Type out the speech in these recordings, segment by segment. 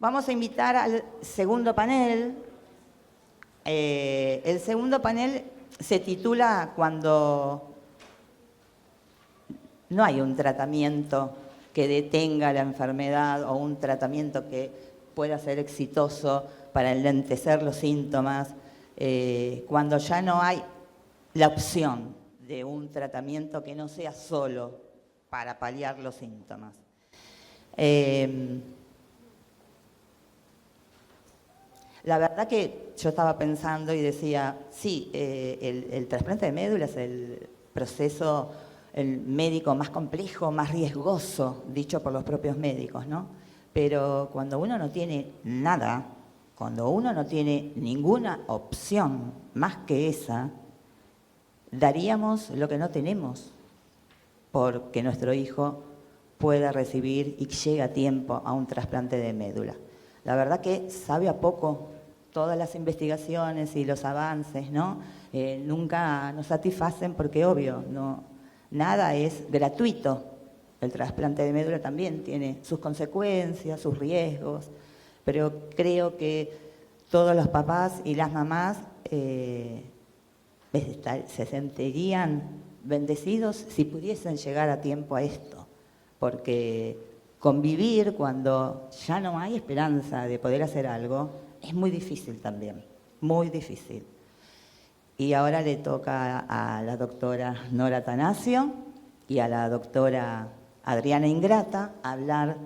Vamos a invitar al segundo panel. El segundo panel se titula Cuando no hay un tratamiento que detenga la enfermedad o un tratamiento que pueda ser exitoso para enlentecer los síntomas, cuando ya no hay la opción de un tratamiento que no sea solo para paliar los síntomas. La verdad que yo estaba pensando y decía, sí, el trasplante de médula es el proceso el médico más complejo, más riesgoso, dicho por los propios médicos, ¿no? Pero cuando uno no tiene nada, cuando uno no tiene ninguna opción más que esa, daríamos lo que no tenemos porque nuestro hijo pueda recibir y llegue a tiempo a un trasplante de médula. La verdad que sabe a poco todas las investigaciones y los avances, ¿no? Nunca nos satisfacen porque, obvio, nada es gratuito. El trasplante de médula también tiene sus consecuencias, sus riesgos, pero creo que todos los papás y las mamás se sentirían bendecidos si pudiesen llegar a tiempo a esto, porque convivir cuando ya no hay esperanza de poder hacer algo es muy difícil también, muy difícil. Y ahora le toca a la doctora Nora Atanasio y a la doctora Adriana Ingrata hablar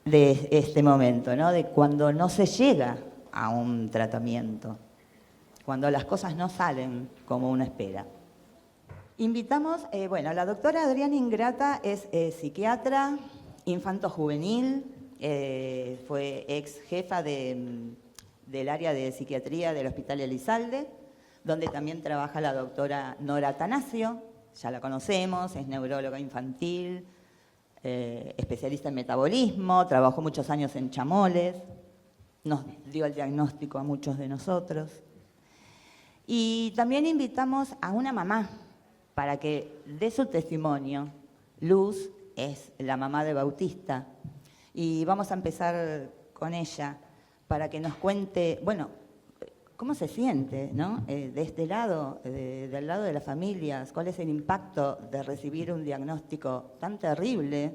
de este momento, ¿no? De cuando no se llega a un tratamiento, cuando las cosas no salen como uno espera. Invitamos, a la doctora Adriana Ingrata es psiquiatra infanto-juvenil, fue ex jefa del área de psiquiatría del Hospital Elizalde, donde también trabaja la doctora Nora Atanasio, ya la conocemos, es neuróloga infantil, especialista en metabolismo, trabajó muchos años en Chamoles, nos dio el diagnóstico a muchos de nosotros. Y también invitamos a una mamá para que dé su testimonio. Luz es la mamá de Bautista y vamos a empezar con ella para que nos cuente, cómo se siente, ¿no? De este lado, del lado de las familias, cuál es el impacto de recibir un diagnóstico tan terrible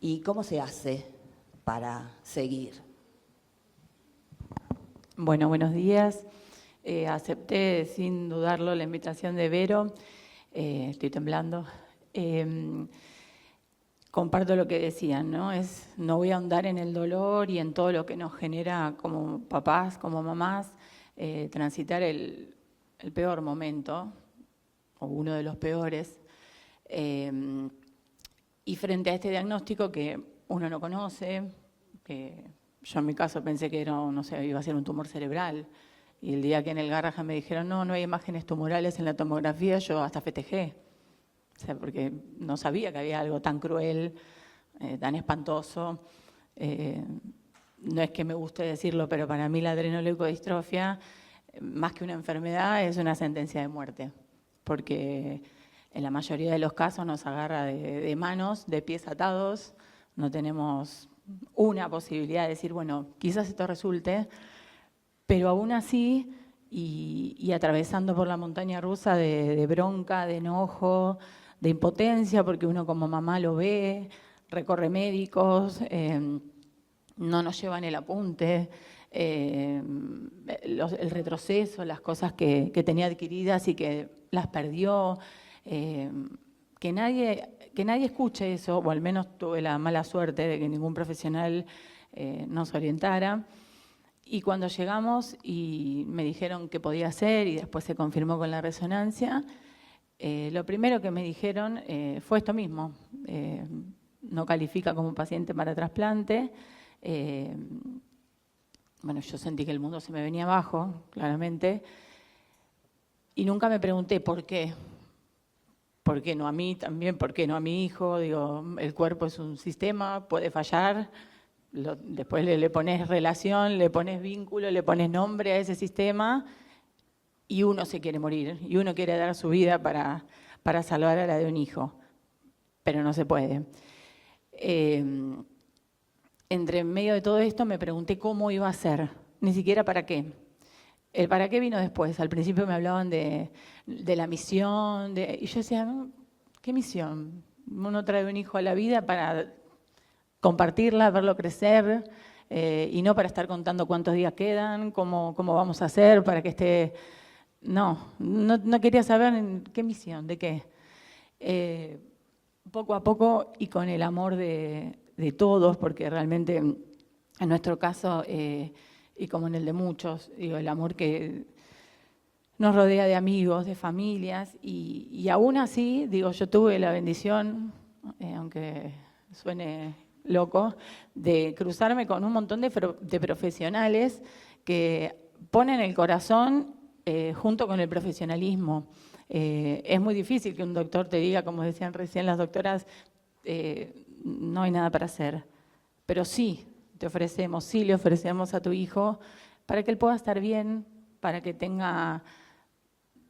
y cómo se hace para seguir. Bueno, buenos días. Acepté sin dudarlo la invitación de Vero. Estoy temblando. Comparto lo que decían, ¿no? No voy a ahondar en el dolor y en todo lo que nos genera como papás, como mamás, transitar el peor momento, o uno de los peores, y frente a este diagnóstico que uno no conoce, que yo en mi caso pensé que iba a ser un tumor cerebral, y el día que en el Garrahan me dijeron no hay imágenes tumorales en la tomografía, yo hasta festejé. O sea, porque no sabía que había algo tan cruel, tan espantoso. No es que me guste decirlo, pero para mí la adrenoleucodistrofia, más que una enfermedad, es una sentencia de muerte. Porque en la mayoría de los casos nos agarra de manos, de pies atados. No tenemos una posibilidad de decir, quizás esto resulte, pero aún así, y atravesando por la montaña rusa de bronca, de enojo, de impotencia, porque uno como mamá lo ve, recorre médicos, no nos llevan el apunte, el retroceso, las cosas que tenía adquiridas y que las perdió, que nadie escuche eso, o al menos tuve la mala suerte de que ningún profesional nos orientara. Y cuando llegamos y me dijeron qué podía hacer y después se confirmó con la resonancia, lo primero que me dijeron fue esto mismo, no califica como paciente para trasplante. Yo sentí que el mundo se me venía abajo, claramente, y nunca me pregunté por qué. ¿Por qué no a mí también? ¿Por qué no a mi hijo? Digo, el cuerpo es un sistema, puede fallar. Después le pones relación, le pones vínculo, le pones nombre a ese sistema y uno se quiere morir y uno quiere dar su vida para salvar a la de un hijo, pero no se puede. entre medio de todo esto me pregunté cómo iba a ser, ni siquiera para qué. El para qué vino después. Al principio me hablaban de la misión, y yo decía, no, ¿qué misión? Uno trae un hijo a la vida para compartirla, verlo crecer, y no para estar contando cuántos días quedan, cómo vamos a hacer para que esté... No quería saber qué misión, de qué. Poco a poco y con el amor de todos, porque realmente en nuestro caso, y como en el de muchos, digo, el amor que nos rodea de amigos, de familias, y aún así, digo, yo tuve la bendición, aunque suene loco, de cruzarme con un montón de profesionales que ponen el corazón junto con el profesionalismo. Es muy difícil que un doctor te diga, como decían recién las doctoras, no hay nada para hacer. Pero sí le ofrecemos a tu hijo para que él pueda estar bien, para que tenga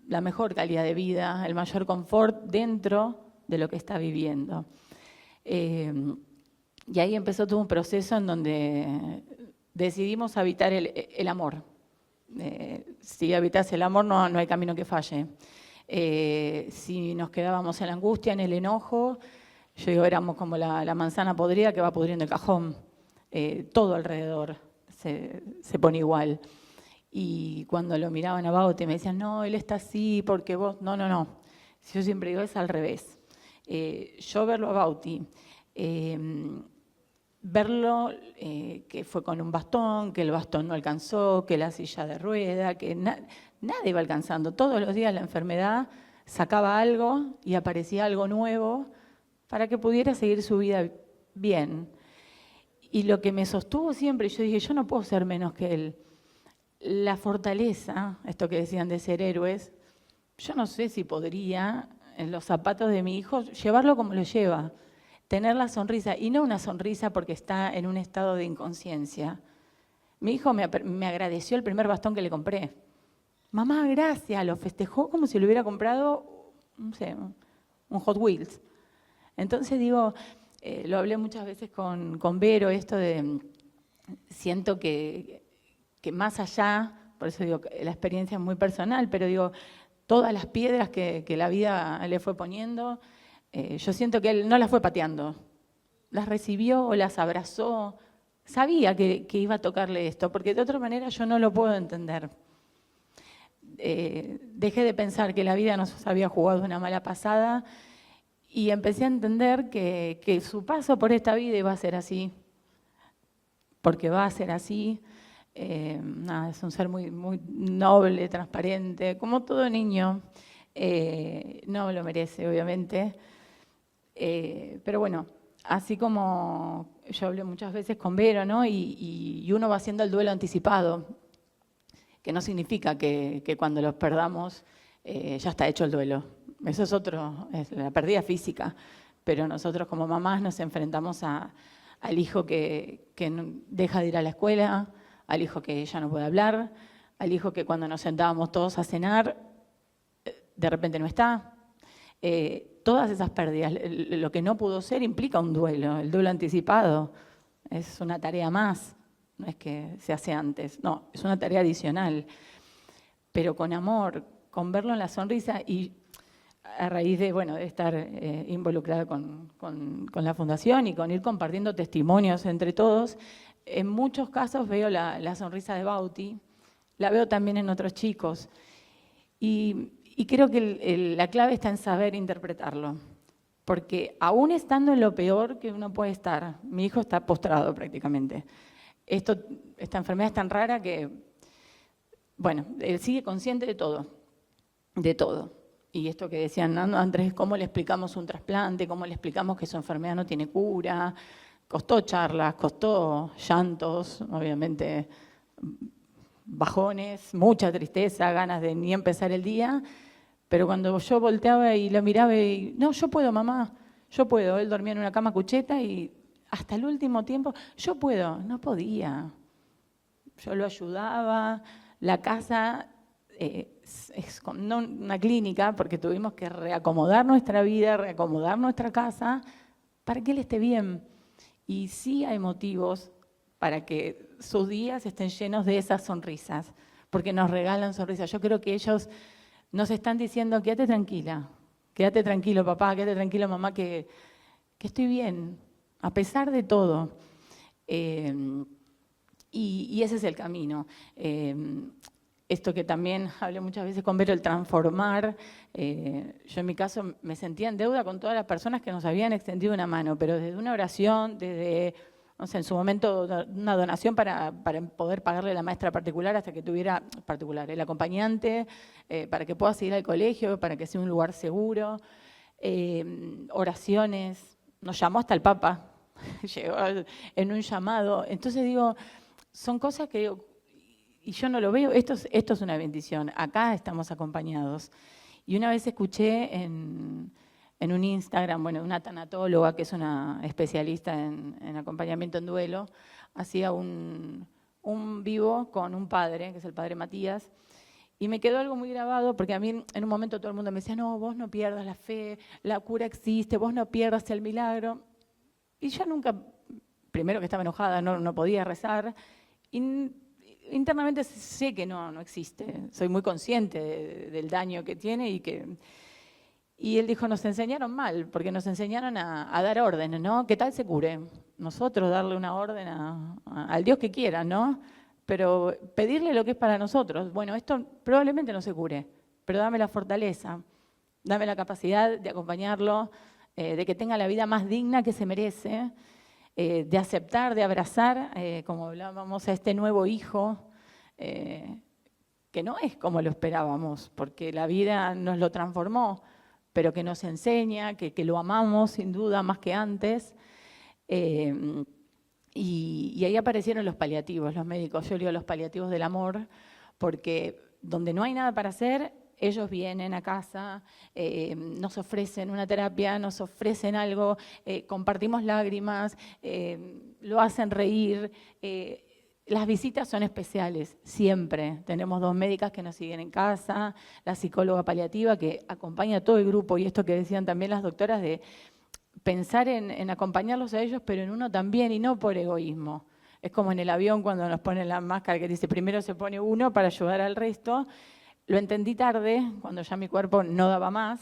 la mejor calidad de vida, el mayor confort dentro de lo que está viviendo. Y ahí empezó todo un proceso en donde decidimos habitar el amor. Si habitas el amor, no hay camino que falle. Si nos quedábamos en la angustia, en el enojo, yo digo, éramos como la manzana podrida que va pudriendo el cajón. Todo alrededor se pone igual. Y cuando lo miraban a Bauti me decían, no, él está así porque vos... No. Yo siempre digo, es al revés. Yo verlo a Bauti, verlo que fue con un bastón, que el bastón no alcanzó, que la silla de rueda, que nada iba alcanzando. Todos los días la enfermedad sacaba algo y aparecía algo nuevo para que pudiera seguir su vida bien. Y lo que me sostuvo siempre, yo dije, yo no puedo ser menos que él. La fortaleza, esto que decían de ser héroes, yo no sé si podría, en los zapatos de mi hijo, llevarlo como lo lleva. Tener la sonrisa, y no una sonrisa porque está en un estado de inconsciencia. Mi hijo me agradeció el primer bastón que le compré. Mamá, gracias, lo festejó como si le hubiera comprado, no sé, un Hot Wheels. Entonces digo, lo hablé muchas veces con Vero, esto de, siento que más allá, por eso digo, la experiencia es muy personal, pero digo, todas las piedras que la vida le fue poniendo, yo siento que él no las fue pateando, las recibió, las abrazó, sabía que iba a tocarle esto, porque de otra manera yo no lo puedo entender. Dejé de pensar que la vida nos había jugado una mala pasada y empecé a entender que su paso por esta vida iba a ser así, porque va a ser así. Es un ser muy, muy noble, transparente, como todo niño. No lo merece, obviamente. Pero bueno, así como yo hablé muchas veces con Vero, ¿no? Y uno va haciendo el duelo anticipado, que no significa que cuando los perdamos ya está hecho el duelo. Eso es la pérdida física. Pero nosotros como mamás nos enfrentamos al hijo que deja de ir a la escuela, al hijo que ya no puede hablar, al hijo que cuando nos sentábamos todos a cenar, de repente no está. Todas esas pérdidas, lo que no pudo ser implica un duelo, el duelo anticipado. Es una tarea más, no es que se hace antes, no, es una tarea adicional. Pero con amor, con verlo en la sonrisa y a raíz de estar involucrada con la Fundación y con ir compartiendo testimonios entre todos, en muchos casos veo la sonrisa de Bauti, la veo también en otros chicos. Y creo que la clave está en saber interpretarlo. Porque aún estando en lo peor que uno puede estar, mi hijo está postrado prácticamente. Esta enfermedad es tan rara que, él sigue consciente de todo. De todo. Y esto que decían Andrés, ¿cómo le explicamos un trasplante? ¿Cómo le explicamos que su enfermedad no tiene cura? Costó charlas, costó llantos, obviamente bajones, mucha tristeza, ganas de ni empezar el día, pero cuando yo volteaba y lo miraba y, no, yo puedo, mamá, yo puedo. Él dormía en una cama cucheta y hasta el último tiempo, yo puedo, no podía. Yo lo ayudaba, la casa es como no una clínica, porque tuvimos que reacomodar nuestra vida, reacomodar nuestra casa para que él esté bien. Y sí hay motivos para que sus días estén llenos de esas sonrisas, porque nos regalan sonrisas. Yo creo que ellos nos están diciendo, quédate tranquila, quédate tranquilo papá, quédate tranquilo mamá, que estoy bien, a pesar de todo. Y ese es el camino. Esto que también hablé muchas veces con Vero, el transformar. Yo en mi caso me sentía en deuda con todas las personas que nos habían extendido una mano, pero desde una oración, desde, no sé, en su momento una donación para poder pagarle a la maestra particular hasta que tuviera, particular, el acompañante, para que pueda seguir al colegio, para que sea un lugar seguro. Oraciones, nos llamó hasta el Papa, llegó en un llamado. Entonces digo, son cosas que digo, y yo no lo veo, esto es una bendición, acá estamos acompañados. Y una vez escuché en un Instagram, bueno, una tanatóloga que es una especialista en acompañamiento en duelo, hacía un vivo con un padre, que es el padre Matías, y me quedó algo muy grabado, porque a mí en un momento todo el mundo me decía, no, vos no pierdas la fe, la cura existe, vos no pierdas el milagro. Y yo nunca, primero que estaba enojada, no podía rezar, y internamente sé que no existe, soy muy consciente del daño que tiene y él dijo, nos enseñaron mal, porque nos enseñaron a dar órdenes, ¿no? ¿Qué tal se cure? Nosotros darle una orden al Dios que quiera, ¿no? Pero pedirle lo que es para nosotros. Bueno, esto probablemente no se cure, pero dame la fortaleza, dame la capacidad de acompañarlo, de que tenga la vida más digna que se merece, de aceptar, de abrazar, como hablábamos, a este nuevo hijo, que no es como lo esperábamos, porque la vida nos lo transformó, pero que nos enseña, que lo amamos sin duda más que antes. Y ahí aparecieron los paliativos, los médicos, yo digo los paliativos del amor, porque donde no hay nada para hacer, ellos vienen a casa, nos ofrecen una terapia, nos ofrecen algo, compartimos lágrimas, lo hacen reír. Las visitas son especiales, siempre. Tenemos 2 médicas que nos siguen en casa, la psicóloga paliativa que acompaña a todo el grupo, y esto que decían también las doctoras de pensar en acompañarlos a ellos, pero en uno también, y no por egoísmo. Es como en el avión cuando nos ponen la máscara que dice primero se pone uno para ayudar al resto. Lo entendí tarde, cuando ya mi cuerpo no daba más,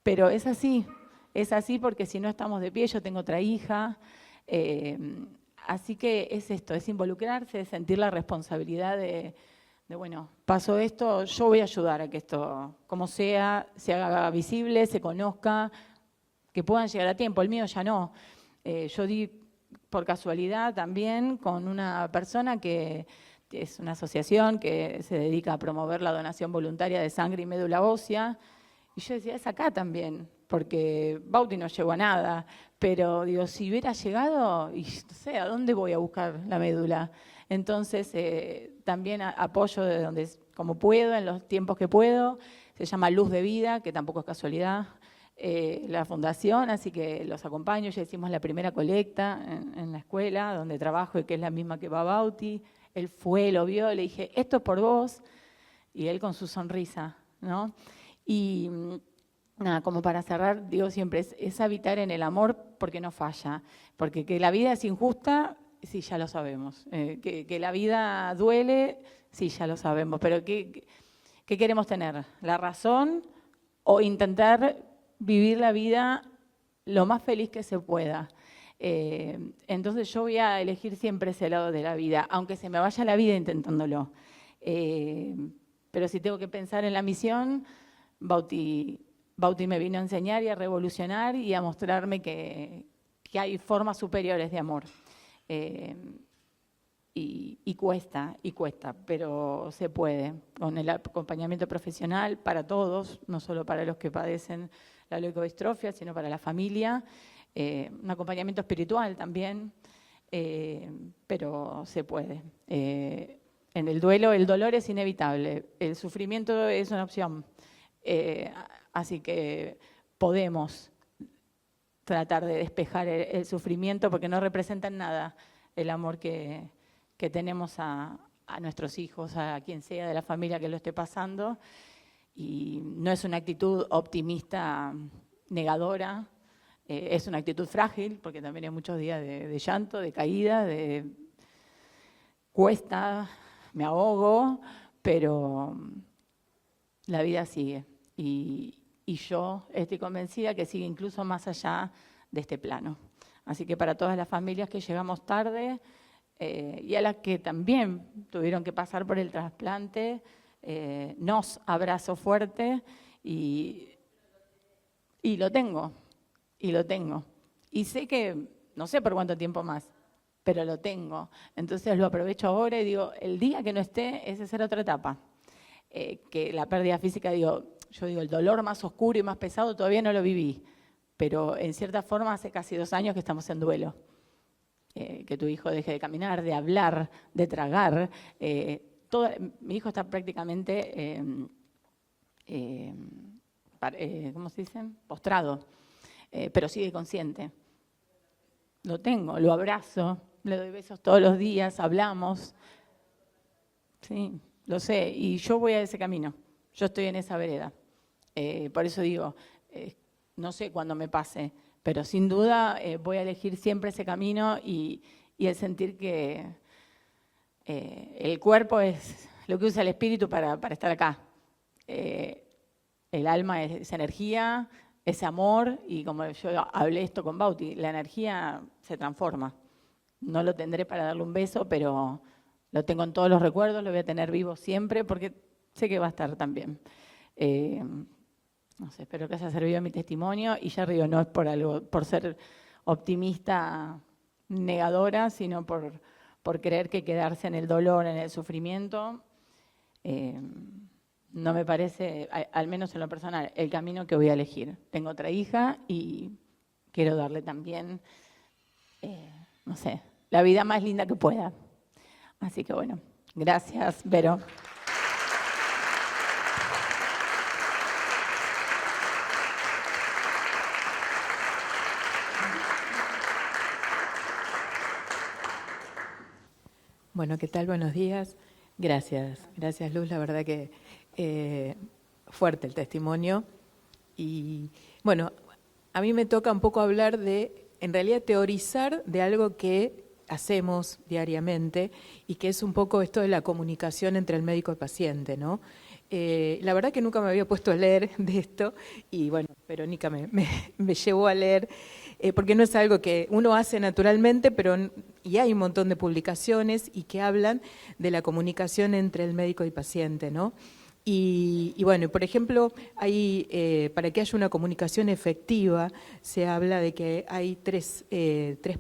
pero es así porque si no estamos de pie, yo tengo otra hija, así que es esto, es involucrarse, es sentir la responsabilidad de bueno, pasó esto, yo voy a ayudar a que esto, como sea, se haga visible, se conozca, que puedan llegar a tiempo. El mío ya no. Yo di por casualidad también con una persona que es una asociación que se dedica a promover la donación voluntaria de sangre y médula ósea. Y yo decía, es acá también, porque Bauti no llegó a nada. Pero digo, si hubiera llegado, y no sé, ¿a dónde voy a buscar la médula? Entonces, también apoyo de donde, como puedo, en los tiempos que puedo. Se llama Luz de Vida, que tampoco es casualidad. La fundación, así que los acompaño. Ya hicimos la primera colecta en la escuela donde trabajo y que es la misma que va a Bauti. Él fue, lo vio, le dije, esto es por vos, y él con su sonrisa, ¿no? Y nada, como para cerrar, digo siempre, es habitar en el amor porque no falla, porque que la vida es injusta, sí, ya lo sabemos, que la vida duele, sí, ya lo sabemos, pero ¿qué queremos tener? ¿La razón o intentar vivir la vida lo más feliz que se pueda? Entonces yo voy a elegir siempre ese lado de la vida, aunque se me vaya la vida intentándolo. Pero si tengo que pensar en la misión, Bauti me vino a enseñar y a revolucionar y a mostrarme que hay formas superiores de amor. Y cuesta, pero se puede. Con el acompañamiento profesional para todos, no solo para los que padecen la leucodistrofia, sino para la familia. Un acompañamiento espiritual también, pero se puede. En el duelo el dolor es inevitable, el sufrimiento es una opción, así que podemos tratar de despejar el sufrimiento porque no representa en nada el amor que tenemos a nuestros hijos, a quien sea de la familia que lo esté pasando, y no es una actitud optimista negadora, Es una actitud frágil, porque también hay muchos días de llanto, de caída, cuesta, me ahogo, pero la vida sigue. Y yo estoy convencida que sigue incluso más allá de este plano. Así que para todas las familias que llegamos tarde y a las que también tuvieron que pasar por el trasplante, nos abrazo fuerte y lo tengo. Y sé que, no sé por cuánto tiempo más, pero lo tengo. Entonces lo aprovecho ahora y digo, el día que no esté, esa será otra etapa. Que la pérdida física, yo digo, el dolor más oscuro y más pesado todavía no lo viví, pero en cierta forma hace casi 2 años que estamos en duelo. Que tu hijo deje de caminar, de hablar, de tragar. Mi hijo está prácticamente, ¿cómo se dice? Postrado, pero sigue consciente. Lo tengo, lo abrazo, le doy besos todos los días, hablamos. Sí, lo sé, y yo voy a ese camino, yo estoy en esa vereda. Por eso digo, no sé cuándo me pase, pero sin duda voy a elegir siempre ese camino y el sentir que el cuerpo es lo que usa el espíritu para estar acá. El alma es energía, es amor, y como yo hablé esto con Bauti, la energía se transforma. No lo tendré para darle un beso, pero lo tengo en todos los recuerdos, lo voy a tener vivo siempre porque sé que va a estar también. No sé, espero que haya servido mi testimonio, y ya digo, no es por ser optimista negadora, sino por creer que quedarse en el dolor, en el sufrimiento, no me parece, al menos en lo personal, el camino que voy a elegir. Tengo otra hija y quiero darle también, no sé, la vida más linda que pueda. Así que bueno, gracias, Vero. Bueno, ¿qué tal? Buenos días. Gracias Luz, la verdad que fuerte el testimonio. Y bueno, a mí me toca un poco hablar en realidad teorizar de algo que hacemos diariamente y que es un poco esto de la comunicación entre el médico y el paciente, ¿no? La verdad que nunca me había puesto a leer de esto y bueno, Verónica me llevó a leer porque no es algo que uno hace naturalmente, y hay un montón de publicaciones y que hablan de la comunicación entre el médico y paciente, ¿no? Y bueno, por ejemplo, para que haya una comunicación efectiva, se habla de que hay tres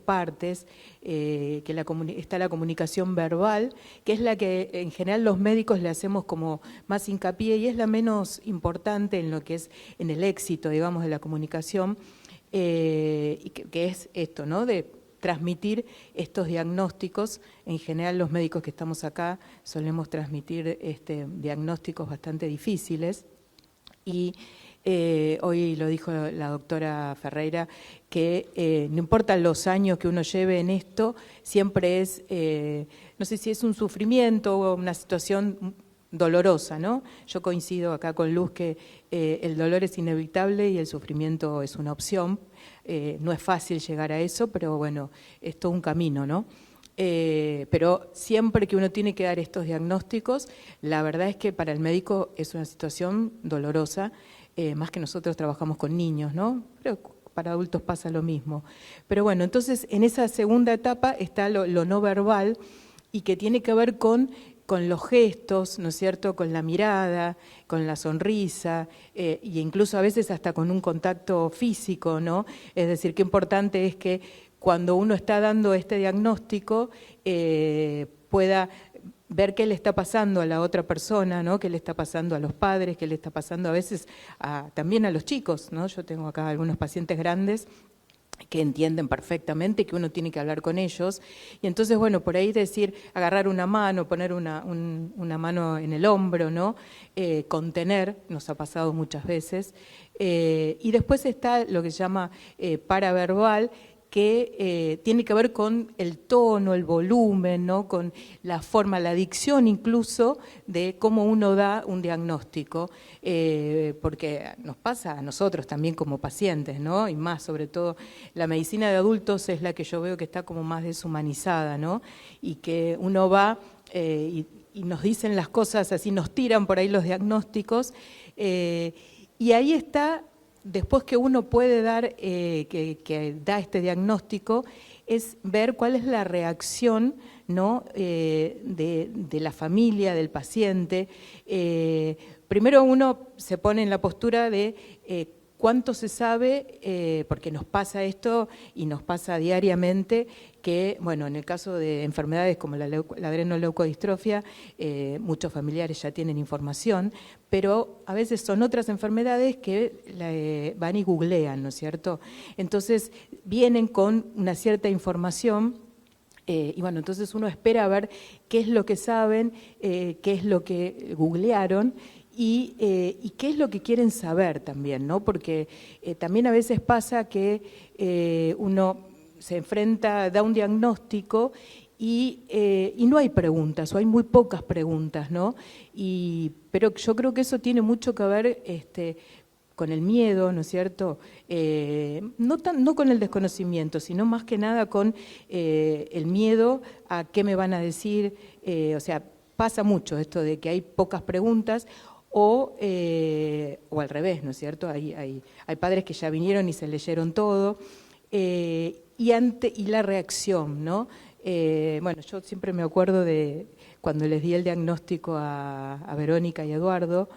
partes, está la comunicación verbal, que es la que en general los médicos le hacemos como más hincapié y es la menos importante en lo que es en el éxito, digamos, de la comunicación, y que es esto, ¿no?, de transmitir estos diagnósticos. En general los médicos que estamos acá solemos transmitir diagnósticos bastante difíciles y hoy lo dijo la doctora Ferreira, que no importa los años que uno lleve en esto, siempre es, no sé si es un sufrimiento o una situación dolorosa, ¿no? Yo coincido acá con Luz que el dolor es inevitable y el sufrimiento es una opción. No es fácil llegar a eso, pero bueno, es todo un camino, ¿no? Pero siempre que uno tiene que dar estos diagnósticos, la verdad es que para el médico es una situación dolorosa, más que nosotros trabajamos con niños, ¿no? Pero para adultos pasa lo mismo. Pero bueno, entonces en esa segunda etapa está lo no verbal y que tiene que ver con los gestos, ¿no es cierto?, con la mirada, con la sonrisa, e incluso a veces hasta con un contacto físico, ¿no? Es decir, qué importante es que cuando uno está dando este diagnóstico pueda ver qué le está pasando a la otra persona, ¿no?, qué le está pasando a los padres, qué le está pasando a veces también a los chicos, ¿no? Yo tengo acá algunos pacientes grandes que entienden perfectamente que uno tiene que hablar con ellos. Y entonces, bueno, por ahí decir, agarrar una mano, poner una mano en el hombro, ¿no? Contener, nos ha pasado muchas veces. Y después está lo que se llama paraverbal, que tiene que ver con el tono, el volumen, ¿no? Con la forma, la dicción incluso de cómo uno da un diagnóstico, porque nos pasa a nosotros también como pacientes, ¿no? Y más, sobre todo, la medicina de adultos es la que yo veo que está como más deshumanizada, ¿no? Y que uno va y nos dicen las cosas así, nos tiran por ahí los diagnósticos, y ahí está. Después que uno puede dar, que da este diagnóstico, es ver cuál es la reacción, ¿no? de la familia, del paciente. Primero uno se pone en la postura de cuánto se sabe, porque nos pasa esto y nos pasa diariamente, que, bueno, en el caso de enfermedades como la adrenoleucodistrofia, muchos familiares ya tienen información, pero a veces son otras enfermedades que van y googlean, ¿no es cierto? Entonces vienen con una cierta información. Y bueno, entonces uno espera a ver qué es lo que saben, qué es lo que googlearon y qué es lo que quieren saber también, ¿no? Porque también a veces pasa que uno se enfrenta, da un diagnóstico y no hay preguntas, o hay muy pocas preguntas, ¿no? Pero yo creo que eso tiene mucho que ver con el miedo, ¿no es cierto? No con el desconocimiento, sino más que nada con el miedo a qué me van a decir. O sea, pasa mucho esto de que hay pocas preguntas o al revés, ¿no es cierto? Hay padres que ya vinieron y se leyeron todo. Y la reacción, ¿no? Bueno, yo siempre me acuerdo de cuando les di el diagnóstico a Verónica y a Eduardo,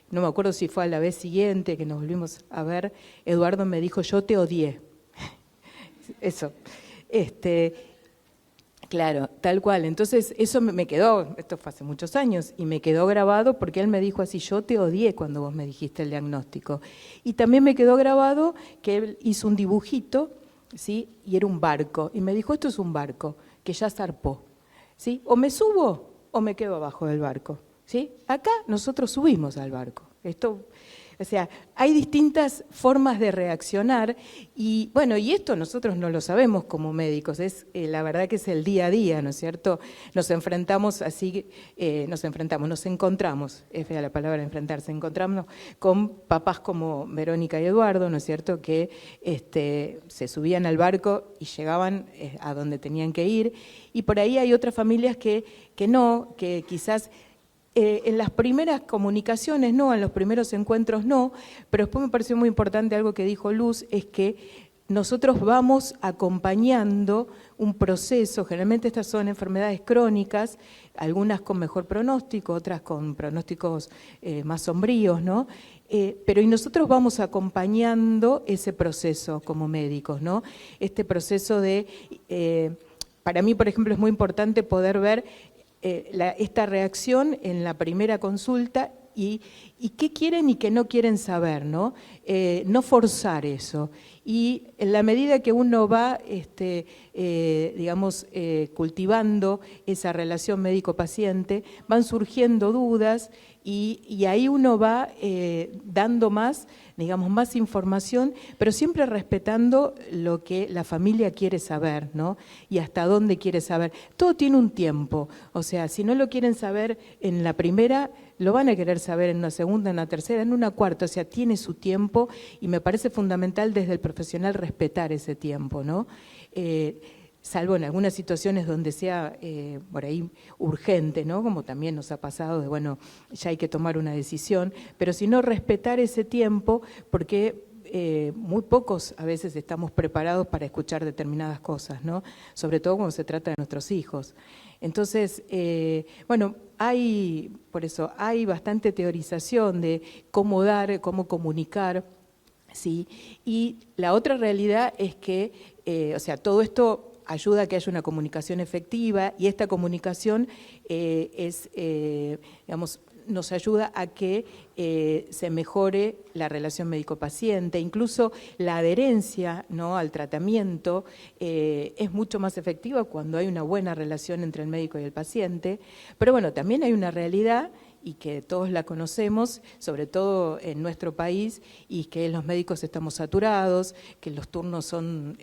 no me acuerdo si fue a la vez siguiente que nos volvimos a ver, Eduardo me dijo, yo te odié. Eso. Claro, tal cual. Entonces eso me quedó, esto fue hace muchos años, y me quedó grabado porque él me dijo así, yo te odié cuando vos me dijiste el diagnóstico. Y también me quedó grabado que él hizo un dibujito, ¿sí? Y era un barco. Y me dijo, esto es un barco que ya zarpó, ¿sí? O me subo o me quedo abajo del barco, ¿sí? Acá nosotros subimos al barco. O sea, hay distintas formas de reaccionar y bueno, y esto nosotros no lo sabemos como médicos, la verdad que es el día a día, ¿no es cierto? Nos encontramos, es fea la palabra enfrentarse, encontramos con papás como Verónica y Eduardo, ¿no es cierto? Que se subían al barco y llegaban a donde tenían que ir, y por ahí hay otras familias que quizás en las primeras comunicaciones no, en los primeros encuentros no, pero después me pareció muy importante algo que dijo Luz, es que nosotros vamos acompañando un proceso, generalmente estas son enfermedades crónicas, algunas con mejor pronóstico, otras con pronósticos más sombríos, ¿no? Pero y nosotros vamos acompañando ese proceso como médicos, ¿no? Este proceso para mí, por ejemplo, es muy importante poder ver esta reacción en la primera consulta y qué quieren y qué no quieren saber, ¿no? No forzar eso. Y en la medida que uno va, cultivando esa relación médico-paciente, van surgiendo dudas y ahí uno va dando más información, pero siempre respetando lo que la familia quiere saber, ¿no? Y hasta dónde quiere saber. Todo tiene un tiempo, o sea, si no lo quieren saber en la primera, lo van a querer saber en una segunda, en una tercera, en una cuarta, o sea, tiene su tiempo y me parece fundamental desde el profesional respetar ese tiempo, ¿no? Salvo en algunas situaciones donde sea por ahí urgente, ¿no? Como también nos ha pasado de, bueno, ya hay que tomar una decisión, pero si no respetar ese tiempo, porque muy pocos a veces estamos preparados para escuchar determinadas cosas, ¿no? Sobre todo cuando se trata de nuestros hijos. Entonces, por eso hay bastante teorización de cómo dar, cómo comunicar, ¿sí? Y la otra realidad es que, todo esto ayuda a que haya una comunicación efectiva y esta comunicación nos ayuda a que se mejore la relación médico-paciente, incluso la adherencia, ¿no?, al tratamiento es mucho más efectiva cuando hay una buena relación entre el médico y el paciente. Pero bueno, también hay una realidad y que todos la conocemos, sobre todo en nuestro país, y que los médicos estamos saturados, que los turnos son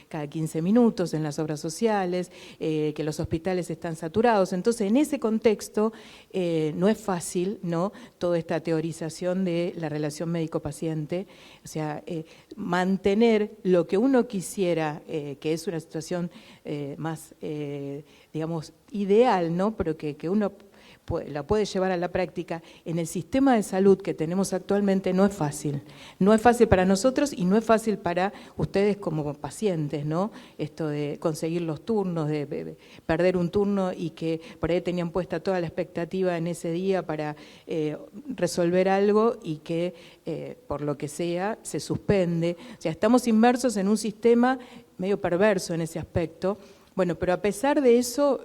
cada 15 minutos en las obras sociales, que los hospitales están saturados. Entonces, en ese contexto, no es fácil, ¿no?, toda esta teorización de la relación médico-paciente, o sea, mantener lo que uno quisiera, que es una situación más, digamos, ideal, ¿no?, pero que uno la puede llevar a la práctica en el sistema de salud que tenemos actualmente. No es fácil. No es fácil para nosotros y no es fácil para ustedes como pacientes, ¿no? Esto de conseguir los turnos, de perder un turno y que por ahí tenían puesta toda la expectativa en ese día para resolver algo y que por lo que sea se suspende. O sea, estamos inmersos en un sistema medio perverso en ese aspecto. Bueno, pero a pesar de eso,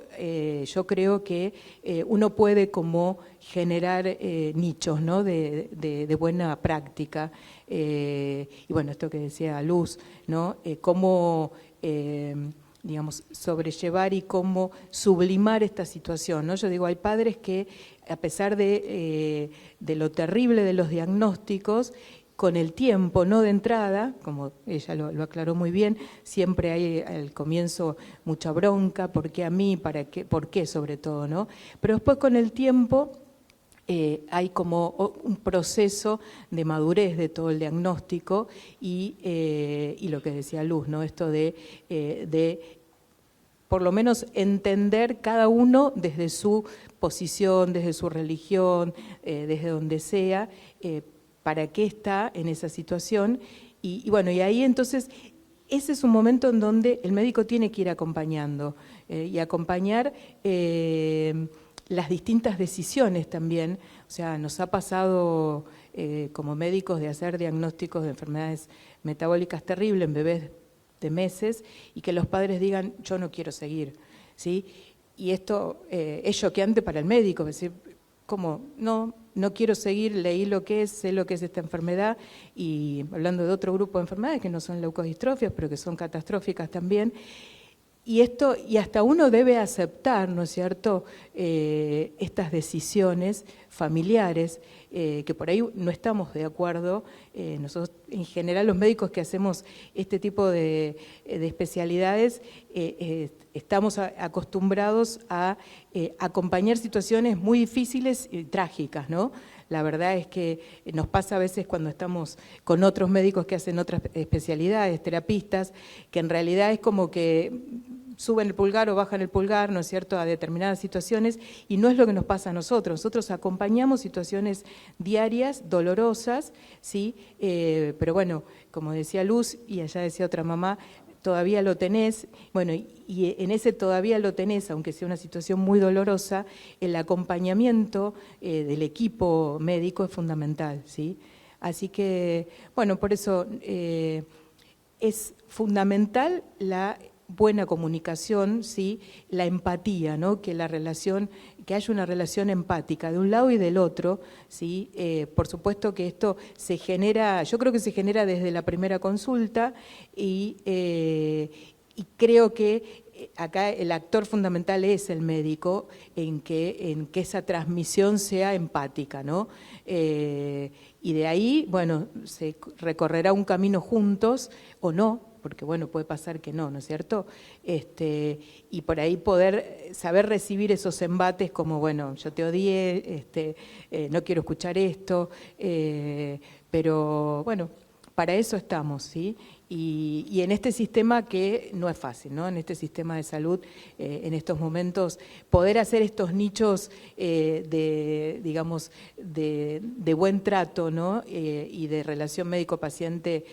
yo creo que uno puede como generar nichos, ¿no?, de buena práctica. Y bueno, esto que decía Luz, ¿no?, cómo, digamos, sobrellevar y cómo sublimar esta situación, ¿no? Yo digo, hay padres que, a pesar de lo terrible de los diagnósticos, con el tiempo, no de entrada, como ella lo aclaró muy bien, siempre hay al comienzo mucha bronca, ¿por qué a mí? ¿Para qué? ¿Por qué sobre todo? ¿No? Pero después con el tiempo hay como un proceso de madurez de todo el diagnóstico y lo que decía Luz, ¿no? Esto de por lo menos entender cada uno desde su posición, desde su religión, desde donde sea, para qué está en esa situación. Y bueno, y ahí entonces ese es un momento en donde el médico tiene que ir acompañando y acompañar las distintas decisiones también. O sea, nos ha pasado como médicos de hacer diagnósticos de enfermedades metabólicas terribles en bebés de meses y que los padres digan, yo no quiero seguir, ¿sí? Y esto es choqueante para el médico, es decir, ¿cómo? No quiero seguir, leí lo que es, sé lo que es esta enfermedad, y hablando de otro grupo de enfermedades que no son leucodistrofias, pero que son catastróficas también. Y hasta uno debe aceptar, ¿no es cierto?, estas decisiones familiares, que por ahí no estamos de acuerdo. Nosotros, en general, los médicos que hacemos este tipo de especialidades, estamos acostumbrados a acompañar situaciones muy difíciles y trágicas, ¿no? La verdad es que nos pasa a veces cuando estamos con otros médicos que hacen otras especialidades, terapistas, que en realidad es como que suben el pulgar o bajan el pulgar, ¿no es cierto?, a determinadas situaciones, y no es lo que nos pasa a nosotros. Nosotros acompañamos situaciones diarias, dolorosas, ¿sí? Pero bueno, como decía Luz, y allá decía otra mamá, todavía lo tenés, bueno, y en ese todavía lo tenés, aunque sea una situación muy dolorosa, el acompañamiento del equipo médico es fundamental, ¿sí? Así que, bueno, por eso es fundamental la buena comunicación, ¿sí?, la empatía, ¿no?, que haya una relación empática de un lado y del otro, ¿sí? Por supuesto que esto se genera, yo creo que se genera desde la primera consulta y creo que acá el actor fundamental es el médico en que esa transmisión sea empática, ¿no? Y de ahí, bueno, se recorrerá un camino juntos o no, porque bueno, puede pasar que no, ¿no es cierto? Y por ahí poder saber recibir esos embates como, bueno, yo te odié, no quiero escuchar esto, pero bueno, para eso estamos, ¿sí? Y en este sistema que no es fácil, ¿no? En este sistema de salud, en estos momentos, poder hacer estos nichos digamos, de buen trato, ¿no? Y de relación médico-paciente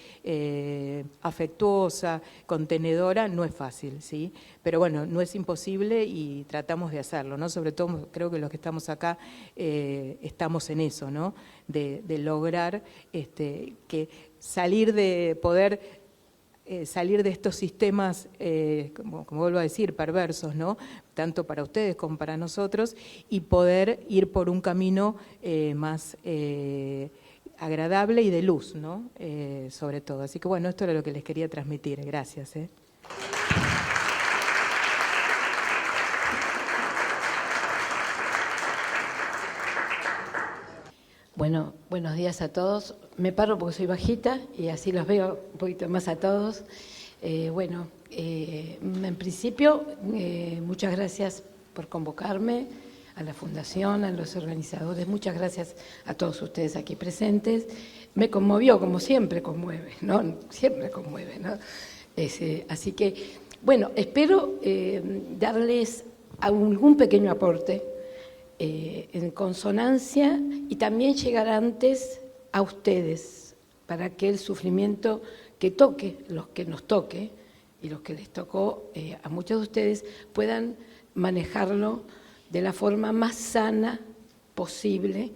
afectuosa, contenedora, no es fácil, ¿sí? Pero bueno, no es imposible y tratamos de hacerlo, ¿no? Sobre todo creo que los que estamos acá estamos en eso, ¿no? De lograr que salir de poder salir de estos sistemas, como vuelvo a decir, perversos, ¿no? Tanto para ustedes como para nosotros, y poder ir por un camino más agradable y de luz, ¿no? Sobre todo. Así que bueno, esto era lo que les quería transmitir. Gracias. Bueno, buenos días a todos. Me paro porque soy bajita y así los veo un poquito más a todos. En principio, muchas gracias por convocarme, a la Fundación, a los organizadores. Muchas gracias a todos ustedes aquí presentes. Me conmovió, como siempre conmueve, ¿no? Siempre conmueve, ¿no? Así que, bueno, espero darles algún pequeño aporte en consonancia y también llegar antes a ustedes para que el sufrimiento que toque, los que nos toque y los que les tocó a muchos de ustedes puedan manejarlo de la forma más sana posible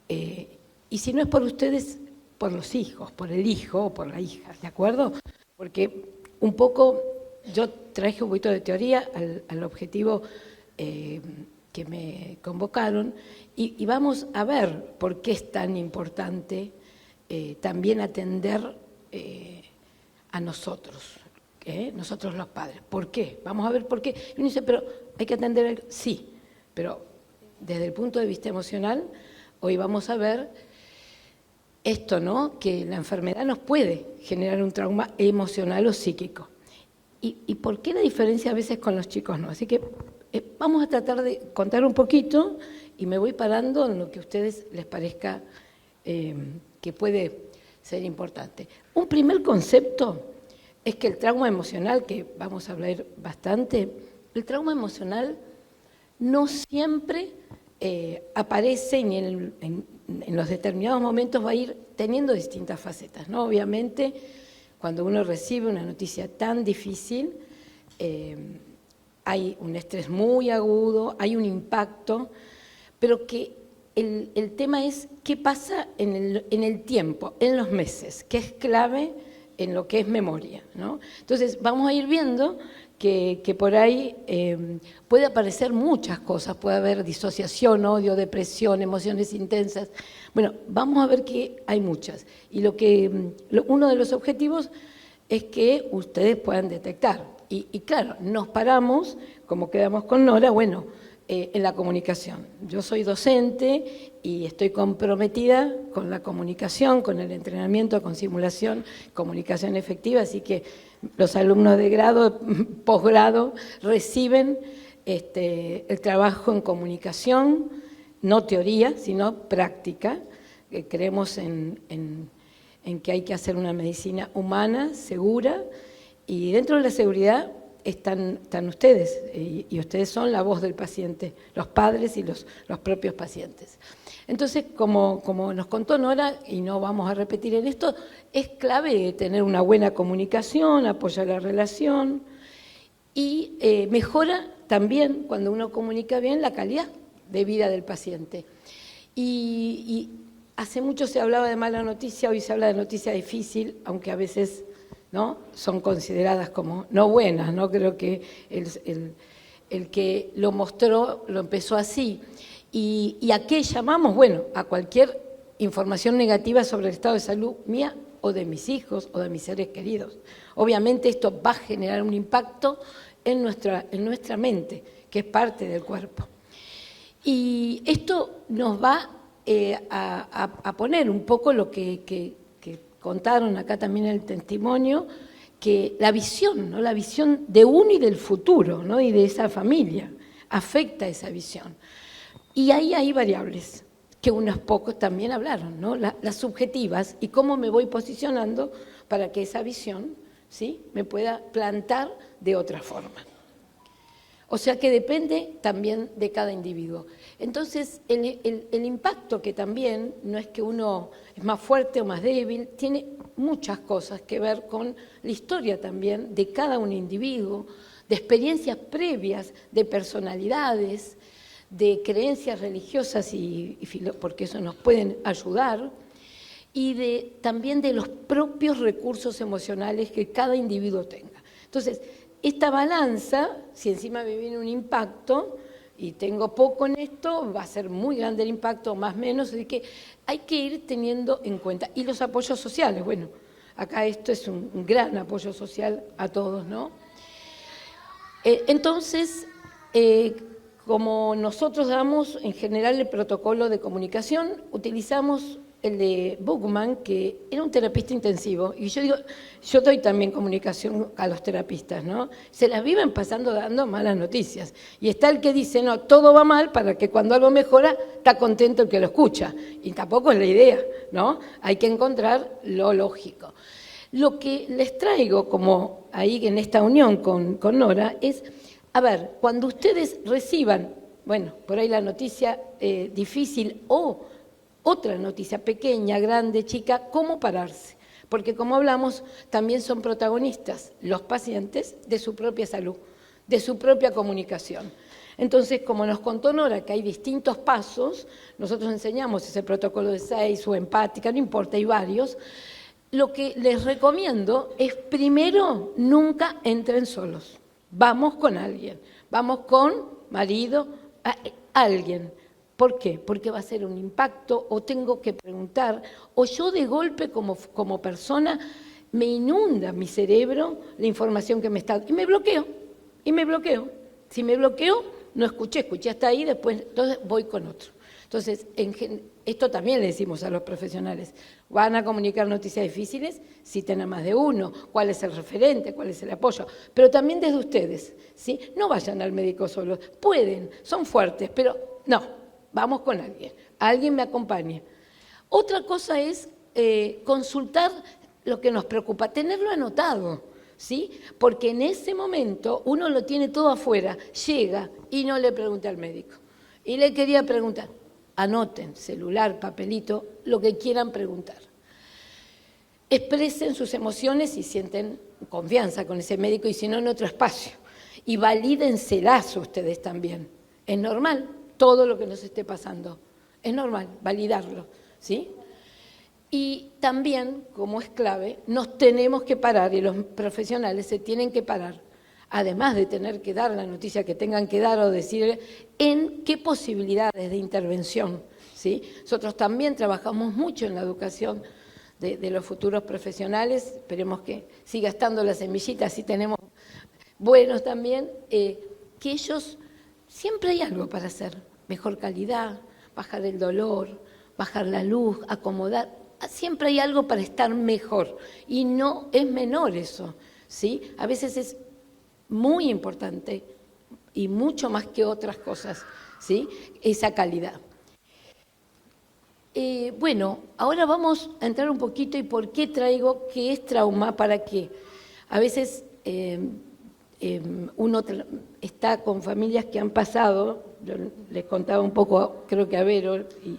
y si no es por ustedes, por los hijos, por el hijo o por la hija, ¿de acuerdo? Porque un poco, yo traje un poquito de teoría al objetivo que me convocaron y vamos a ver por qué es tan importante también atender a nosotros, nosotros los padres. ¿Por qué? Vamos a ver por qué. Y uno dice, pero hay que atender, sí, pero desde el punto de vista emocional, hoy vamos a ver esto, ¿no? Que la enfermedad nos puede generar un trauma emocional o psíquico. ¿Y por qué la diferencia a veces con los chicos no? Así que vamos a tratar de contar un poquito y me voy parando en lo que a ustedes les parezca que puede ser importante. Un primer concepto es que el trauma emocional, que vamos a hablar bastante, el trauma emocional no siempre aparece y en los determinados momentos va a ir teniendo distintas facetas, ¿no? Obviamente, cuando uno recibe una noticia tan difícil, hay un estrés muy agudo, hay un impacto, pero que el tema es qué pasa en el tiempo, en los meses, que es clave en lo que es memoria, ¿no? Entonces, vamos a ir viendo que por ahí puede aparecer muchas cosas, puede haber disociación, odio, depresión, emociones intensas. Bueno, vamos a ver que hay muchas. Y uno de los objetivos es que ustedes puedan detectar. Y claro, nos paramos, como quedamos con Nora, bueno, en la comunicación. Yo soy docente y estoy comprometida con la comunicación, con el entrenamiento, con simulación, comunicación efectiva, así que los alumnos de grado, posgrado, reciben el trabajo en comunicación, no teoría, sino práctica. Creemos en que hay que hacer una medicina humana, segura, y dentro de la seguridad están ustedes, y ustedes son la voz del paciente, los padres y los propios pacientes. Entonces, como nos contó Nora, y no vamos a repetir en esto, es clave tener una buena comunicación, apoyar la relación, y mejora también, cuando uno comunica bien, la calidad de vida del paciente. Y hace mucho se hablaba de mala noticia, hoy se habla de noticia difícil, aunque a veces ¿no? son consideradas como no buenas, ¿no? Creo que el que lo mostró lo empezó así. ¿Y a qué llamamos? Bueno, a cualquier información negativa sobre el estado de salud mía o de mis hijos o de mis seres queridos. Obviamente esto va a generar un impacto en nuestra mente, que es parte del cuerpo. Y esto nos va a poner un poco lo que contaron acá también en el testimonio, que la visión, ¿no? La visión de uno y del futuro, ¿no? Y de esa familia, afecta esa visión. Y ahí hay variables, que unos pocos también hablaron, ¿no? Las subjetivas y cómo me voy posicionando para que esa visión, ¿sí?, me pueda plantar de otra forma. O sea que depende también de cada individuo. Entonces, el impacto, que también no es que uno es más fuerte o más débil, tiene muchas cosas que ver con la historia también de cada un individuo, de experiencias previas, de personalidades, de creencias religiosas, porque eso nos pueden ayudar, y también de los propios recursos emocionales que cada individuo tenga. Entonces, esta balanza, si encima me viene un impacto y tengo poco en esto, va a ser muy grande el impacto, más o menos, así que hay que ir teniendo en cuenta. Y los apoyos sociales, bueno, acá esto es un gran apoyo social a todos, ¿no? Entonces, Como nosotros damos en general el protocolo de comunicación, utilizamos el de Bookman, que era un terapista intensivo, y yo digo, yo doy también comunicación a los terapistas, ¿no? Se las viven pasando dando malas noticias. Y está el que dice, no, todo va mal, para que cuando algo mejora, está contento el que lo escucha. Y tampoco es la idea, ¿no? Hay que encontrar lo lógico. Lo que les traigo, como ahí en esta unión con Nora, es, a ver, cuando ustedes reciban, bueno, por ahí la noticia difícil o otra noticia pequeña, grande, chica, ¿cómo pararse? Porque como hablamos, también son protagonistas los pacientes de su propia salud, de su propia comunicación. Entonces, como nos contó Nora que hay distintos pasos, nosotros enseñamos ese protocolo de 6 o empática, no importa, hay varios. Lo que les recomiendo es, primero, nunca entren solos. Vamos con alguien, vamos con marido, alguien. ¿Por qué? Porque va a ser un impacto, o tengo que preguntar, o yo de golpe como persona me inunda mi cerebro la información que me está... Y me bloqueo. Si me bloqueo, no escuché hasta ahí, después entonces voy con otro. Entonces, esto también le decimos a los profesionales, van a comunicar noticias difíciles, citen a más de uno, cuál es el referente, cuál es el apoyo, pero también desde ustedes, ¿sí? No vayan al médico solos, pueden, son fuertes, pero no. Vamos con alguien me acompañe. Otra cosa es consultar lo que nos preocupa, tenerlo anotado, ¿sí? Porque en ese momento uno lo tiene todo afuera, llega y no le pregunta al médico. Y le quería preguntar, anoten, celular, papelito, lo que quieran preguntar. Expresen sus emociones si sienten confianza con ese médico y si no en otro espacio. Y valídenselas ustedes también. Es normal. Todo lo que nos esté pasando. Es normal, validarlo, ¿sí? Y también, como es clave, nos tenemos que parar, y los profesionales se tienen que parar, además de tener que dar la noticia que tengan que dar o decir, en qué posibilidades de intervención, ¿sí? Nosotros también trabajamos mucho en la educación de los futuros profesionales, esperemos que siga estando la semillita, así tenemos buenos también, que ellos... Siempre hay algo para hacer, mejor calidad, bajar el dolor, bajar la luz, acomodar, siempre hay algo para estar mejor y no es menor eso, ¿sí? A veces es muy importante y mucho más que otras cosas, ¿sí? Esa calidad. Bueno, ahora vamos a entrar un poquito y por qué traigo qué es trauma, para qué. A veces... uno está con familias que han pasado, yo les contaba un poco, creo que a Vero, y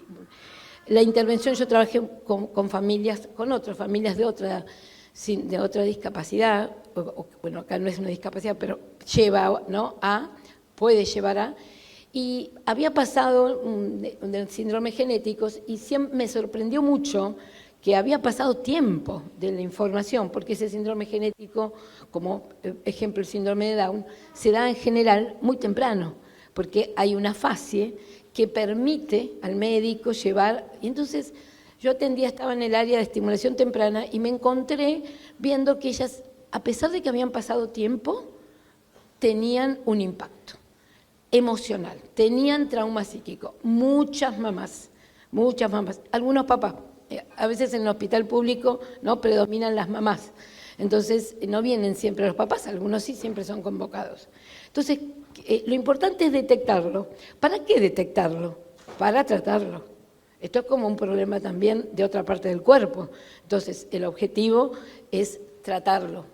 la intervención yo trabajé con familias, con otras familias de otra discapacidad, bueno, acá no es una discapacidad, pero lleva, ¿no? Puede llevar a, y había pasado de síndromes genéticos y siempre me sorprendió mucho que había pasado tiempo de la información, porque ese síndrome genético, como ejemplo el síndrome de Down, se da en general muy temprano, porque hay una fase que permite al médico llevar, y entonces yo estaba en el área de estimulación temprana y me encontré viendo que ellas, a pesar de que habían pasado tiempo, tenían un impacto emocional, tenían trauma psíquico, muchas mamás, algunos papás. A veces en el hospital público no predominan las mamás, entonces no vienen siempre los papás, algunos sí siempre son convocados. Entonces, lo importante es detectarlo. ¿Para qué detectarlo? Para tratarlo. Esto es como un problema también de otra parte del cuerpo. Entonces, el objetivo es tratarlo.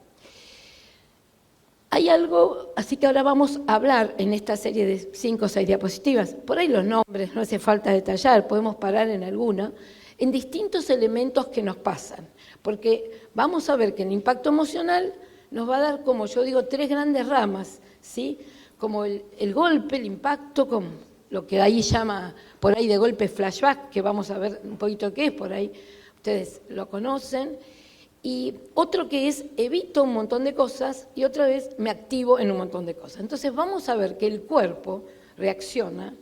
Hay algo, así que ahora vamos a hablar en esta serie de 5 o 6 diapositivas. Por ahí los nombres, no hace falta detallar, podemos parar en alguna, en distintos elementos que nos pasan, porque vamos a ver que el impacto emocional nos va a dar, como yo digo, 3 grandes ramas, ¿sí? Como el golpe, el impacto, como lo que ahí llama, por ahí de golpe flashback, que vamos a ver un poquito qué es, por ahí ustedes lo conocen, y otro que es evito un montón de cosas y otra vez me activo en un montón de cosas. Entonces vamos a ver que el cuerpo reacciona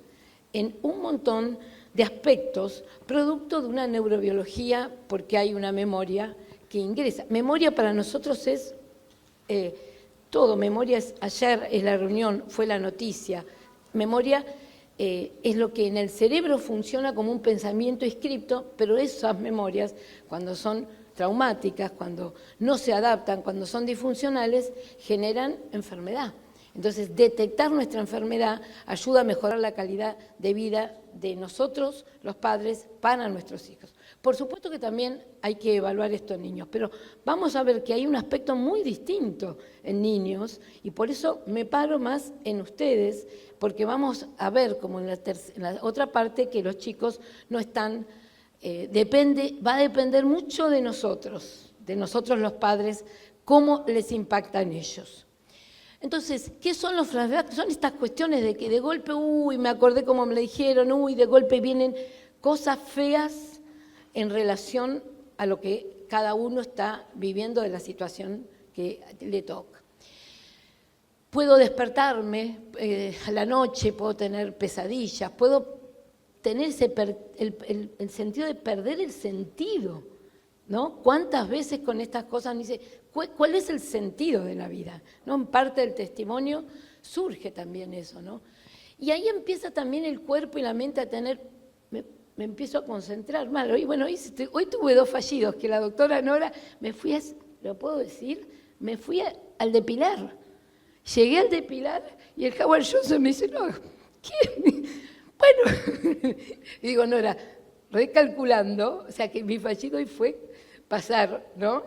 en un montón de aspectos, producto de una neurobiología, porque hay una memoria que ingresa. Memoria para nosotros es todo, memoria es ayer, es la reunión, fue la noticia, Memoria es lo que en el cerebro funciona como un pensamiento inscripto, pero esas memorias, cuando son traumáticas, cuando no se adaptan, cuando son disfuncionales, generan enfermedad. Entonces, detectar nuestra enfermedad ayuda a mejorar la calidad de vida de nosotros, los padres, para nuestros hijos. Por supuesto que también hay que evaluar esto en niños, pero vamos a ver que hay un aspecto muy distinto en niños y por eso me paro más en ustedes, porque vamos a ver como en la otra parte que los chicos no están, va a depender mucho de nosotros los padres, cómo les impacta en ellos. Entonces, ¿qué son los flashbacks? Son estas cuestiones de que de golpe, me acordé como me lo dijeron, de golpe vienen cosas feas en relación a lo que cada uno está viviendo de la situación que le toca. Puedo despertarme a la noche, puedo tener pesadillas, puedo tener el sentido de perder el sentido, ¿no? ¿Cuántas veces con estas cosas me dice, cuál es el sentido de la vida? ¿No? En parte del testimonio surge también eso, ¿no? Y ahí empieza también el cuerpo y la mente a tener, me empiezo a concentrar mal. Hoy tuve 2 fallidos, que la doctora Nora, ¿lo puedo decir? Me fui al depilar. Llegué al depilar y el Howard Johnson me dice, no, ¿qué? Bueno, y digo, Nora, recalculando, o sea que mi fallido hoy fue pasar, ¿no?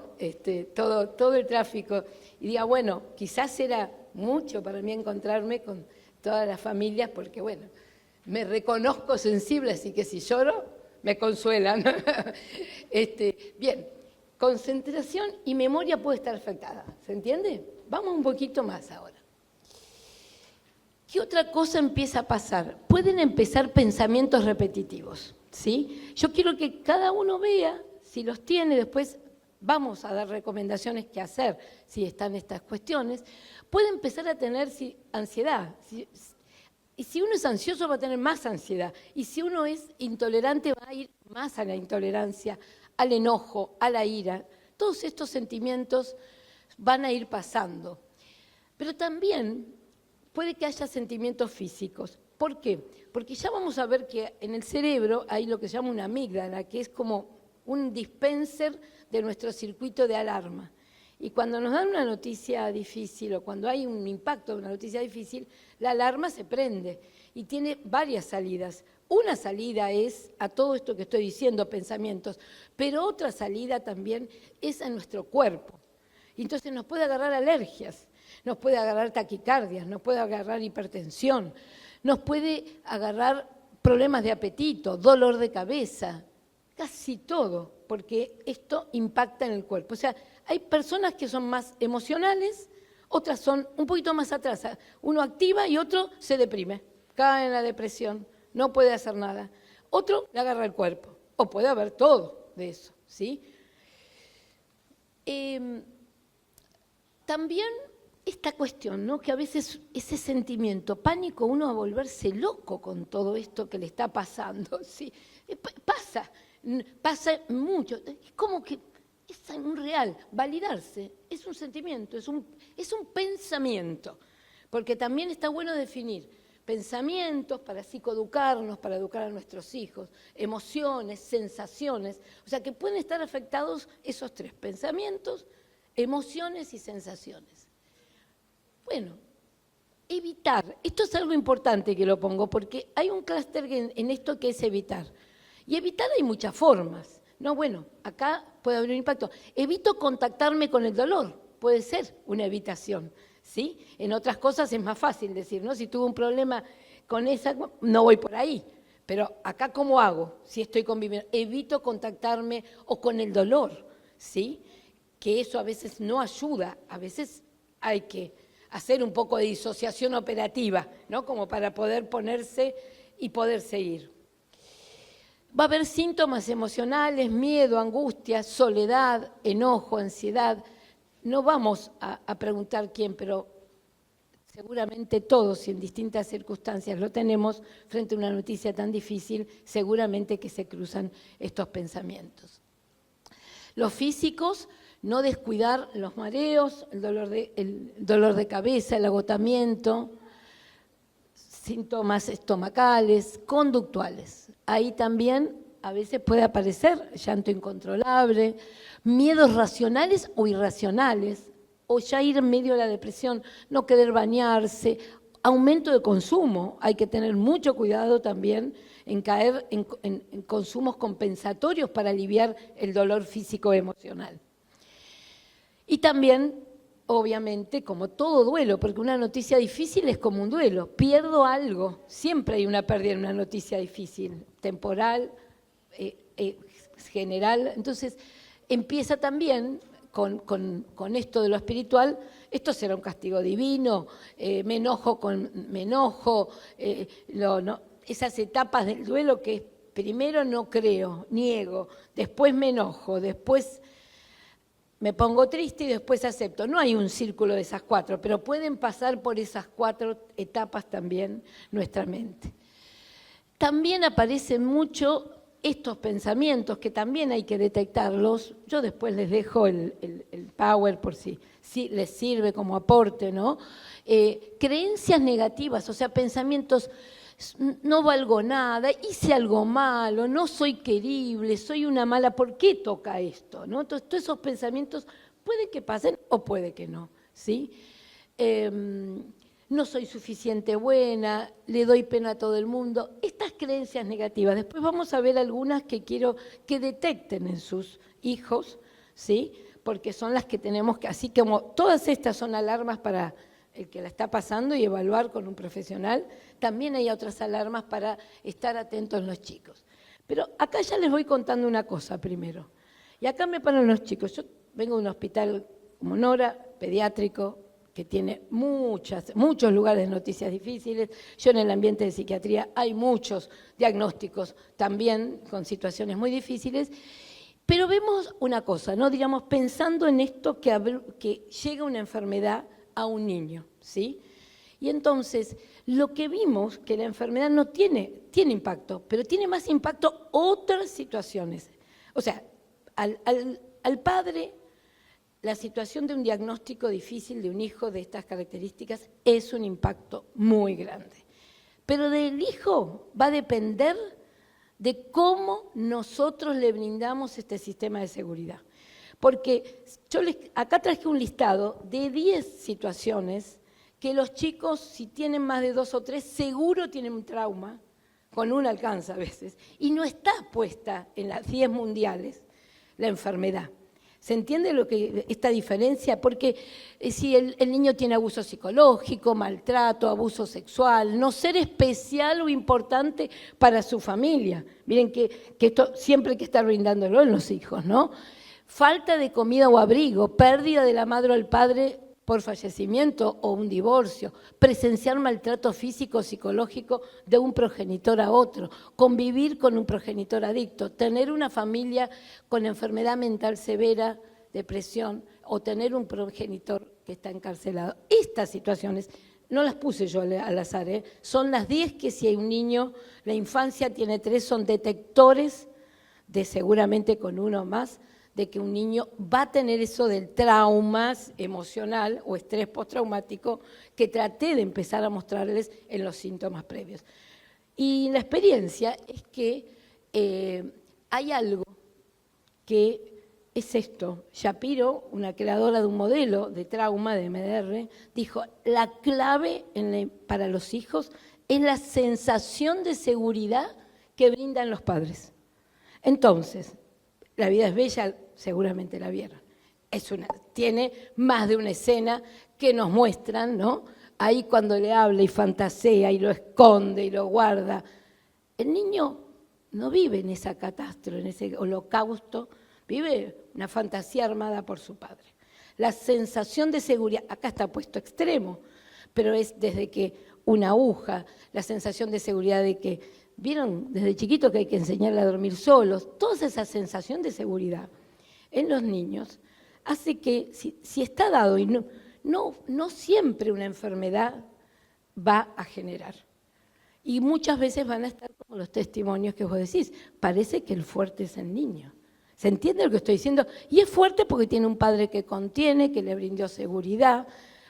Todo el tráfico. Y diga, bueno, quizás era mucho para mí encontrarme con todas las familias, porque bueno, me reconozco sensible, así que si lloro, me consuelan. Bien, concentración y memoria puede estar afectada, ¿se entiende? Vamos un poquito más ahora. ¿Qué otra cosa empieza a pasar? Pueden empezar pensamientos repetitivos, ¿sí? Yo quiero que cada uno vea, si los tiene, después vamos a dar recomendaciones qué hacer si están estas cuestiones. Puede empezar a tener ansiedad. Y si uno es ansioso va a tener más ansiedad. Y si uno es intolerante va a ir más a la intolerancia, al enojo, a la ira. Todos estos sentimientos van a ir pasando. Pero también puede que haya sentimientos físicos. ¿Por qué? Porque ya vamos a ver que en el cerebro hay lo que se llama una amígdala, que es como un dispenser de nuestro circuito de alarma. Y cuando nos dan una noticia difícil o cuando hay un impacto de una noticia difícil, la alarma se prende y tiene varias salidas. Una salida es a todo esto que estoy diciendo, pensamientos, pero otra salida también es a nuestro cuerpo. Y entonces nos puede agarrar alergias, nos puede agarrar taquicardias, nos puede agarrar hipertensión, nos puede agarrar problemas de apetito, dolor de cabeza, casi todo, porque esto impacta en el cuerpo. O sea, hay personas que son más emocionales, otras son un poquito más atrás. Uno activa y otro se deprime, cae en la depresión, no puede hacer nada. Otro le agarra el cuerpo, o puede haber todo de eso, ¿sí? También esta cuestión, ¿no? Que a veces ese sentimiento, pánico, uno va a volverse loco con todo esto que le está pasando, ¿sí? Pasa mucho, es como que es un real, validarse, es un sentimiento, es un pensamiento, porque también está bueno definir pensamientos para psicoeducarnos, para educar a nuestros hijos, emociones, sensaciones, o sea que pueden estar afectados esos 3, pensamientos, emociones y sensaciones. Bueno, evitar, esto es algo importante que lo pongo, porque hay un clúster en esto que es evitar. Y evitar hay muchas formas. No, bueno, acá puede haber un impacto. Evito contactarme con el dolor, puede ser una evitación, ¿sí? En otras cosas es más fácil decir, ¿no? Si tuve un problema con esa, no voy por ahí. Pero acá, ¿cómo hago si estoy conviviendo? Evito contactarme o con el dolor, ¿sí? Que eso a veces no ayuda, a veces hay que hacer un poco de disociación operativa, ¿no? Como para poder ponerse y poder seguir. Va a haber síntomas emocionales, miedo, angustia, soledad, enojo, ansiedad. No vamos a preguntar quién, pero seguramente todos y en distintas circunstancias lo tenemos frente a una noticia tan difícil, seguramente que se cruzan estos pensamientos. Los físicos, no descuidar los mareos, el dolor de cabeza, el agotamiento. síntomas estomacales, conductuales. Ahí también a veces puede aparecer llanto incontrolable, miedos racionales o irracionales, o ya ir en medio de la depresión, no querer bañarse, aumento de consumo. Hay que tener mucho cuidado también en caer en consumos compensatorios para aliviar el dolor físico emocional. Y también, obviamente, como todo duelo, porque una noticia difícil es como un duelo, pierdo algo, siempre hay una pérdida en una noticia difícil, temporal, general. Entonces, empieza también con esto de lo espiritual, esto será un castigo divino, me enojo, esas etapas del duelo que primero no creo, niego, después me enojo, después me pongo triste y después acepto. No hay un círculo de esas 4, pero pueden pasar por esas 4 etapas también nuestra mente. También aparecen mucho estos pensamientos que también hay que detectarlos. Yo después les dejo el power por si les sirve como aporte, ¿no? Creencias negativas, o sea, pensamientos, no valgo nada, hice algo malo, no soy querible, soy una mala, ¿por qué toca esto? ¿No? Entonces, todos esos pensamientos puede que pasen o puede que no, ¿sí? No soy suficiente buena, le doy pena a todo el mundo. Estas creencias negativas, después vamos a ver algunas que quiero que detecten en sus hijos, ¿sí? Porque son las que tenemos que, así como todas estas son alarmas para el que la está pasando y evaluar con un profesional, también hay otras alarmas para estar atentos los chicos. Pero acá ya les voy contando una cosa primero. Y acá me paran los chicos. Yo vengo de un hospital como Nora, pediátrico, que tiene muchos lugares de noticias difíciles. Yo en el ambiente de psiquiatría hay muchos diagnósticos también con situaciones muy difíciles. Pero vemos una cosa, ¿no? Digamos, pensando en esto que llega una enfermedad a un niño, ¿sí? Y entonces, lo que vimos, que la enfermedad no tiene impacto, pero tiene más impacto otras situaciones. O sea, al padre, la situación de un diagnóstico difícil de un hijo de estas características es un impacto muy grande. Pero del hijo va a depender de cómo nosotros le brindamos este sistema de seguridad. Porque acá traje un listado de 10 situaciones que los chicos, si tienen más de 2 o 3, seguro tienen un trauma, con una alcanza a veces, y no está puesta en las 10 mundiales la enfermedad. ¿Se entiende esta diferencia? Porque si el niño tiene abuso psicológico, maltrato, abuso sexual, no ser especial o importante para su familia. Miren que esto siempre hay que estar brindándolo en los hijos, ¿no? Falta de comida o abrigo, pérdida de la madre o el padre por fallecimiento o un divorcio, presenciar maltrato físico o psicológico de un progenitor a otro, convivir con un progenitor adicto, tener una familia con enfermedad mental severa, depresión, o tener un progenitor que está encarcelado. Estas situaciones, no las puse yo al azar, son las 10 que si hay un niño, la infancia tiene 3, son detectores de seguramente con uno más, de que un niño va a tener eso del trauma emocional o estrés postraumático que traté de empezar a mostrarles en los síntomas previos. Y la experiencia es que hay algo que es esto. Shapiro, una creadora de un modelo de trauma de MDR, dijo, la clave para los hijos es la sensación de seguridad que brindan los padres. Entonces, La vida es bella, seguramente la vieron. Tiene más de una escena que nos muestran, ¿no? Ahí cuando le habla y fantasea y lo esconde y lo guarda. El niño no vive en esa catástrofe, en ese holocausto, vive una fantasía armada por su padre. La sensación de seguridad, acá está puesto extremo, pero es desde que una aguja, la sensación de seguridad de que, vieron desde chiquito que hay que enseñarle a dormir solos, toda esa sensación de seguridad en los niños hace que, si está dado y no siempre una enfermedad va a generar. Y muchas veces van a estar como los testimonios que vos decís, parece que el fuerte es el niño. ¿Se entiende lo que estoy diciendo? Y es fuerte porque tiene un padre que contiene, que le brindó seguridad.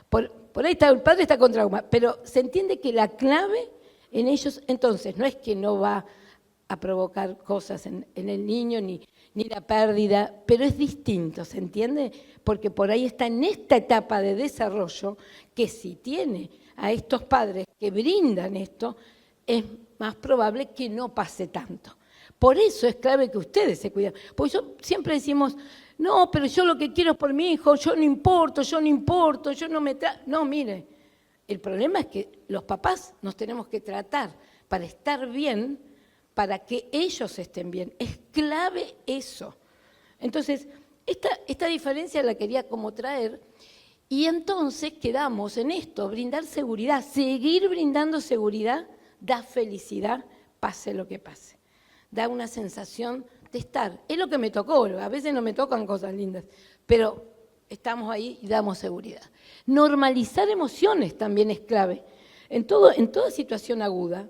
Por ahí el padre está con trauma, pero se entiende que la clave en ellos, entonces no es que no va a provocar cosas en el niño ni la pérdida, pero es distinto, ¿se entiende? Porque por ahí está en esta etapa de desarrollo que si tiene a estos padres que brindan esto, es más probable que no pase tanto. Por eso es clave que ustedes se cuiden. Porque siempre decimos, no, pero yo lo que quiero es por mi hijo, yo no importo, yo no me trato. No, mire, el problema es que los papás nos tenemos que tratar para estar bien, para que ellos estén bien. Es clave eso. Entonces, esta diferencia la quería como traer, y entonces quedamos en esto, brindar seguridad, seguir brindando seguridad, da felicidad, pase lo que pase. Da una sensación de estar. Es lo que me tocó, a veces no me tocan cosas lindas, pero estamos ahí y damos seguridad. Normalizar emociones también es clave. En toda situación aguda,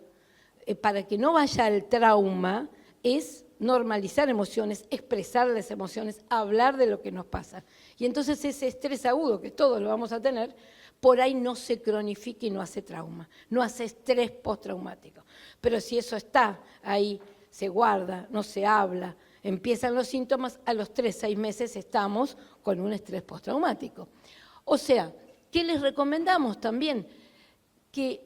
para que no vaya al trauma, es normalizar emociones, expresar las emociones, hablar de lo que nos pasa. Y entonces ese estrés agudo, que todos lo vamos a tener, por ahí no se cronifica y no hace trauma, no hace estrés postraumático. Pero si eso está ahí, se guarda, no se habla, empiezan los síntomas, a los 3-6 meses estamos con un estrés postraumático. O sea, ¿qué les recomendamos también? Que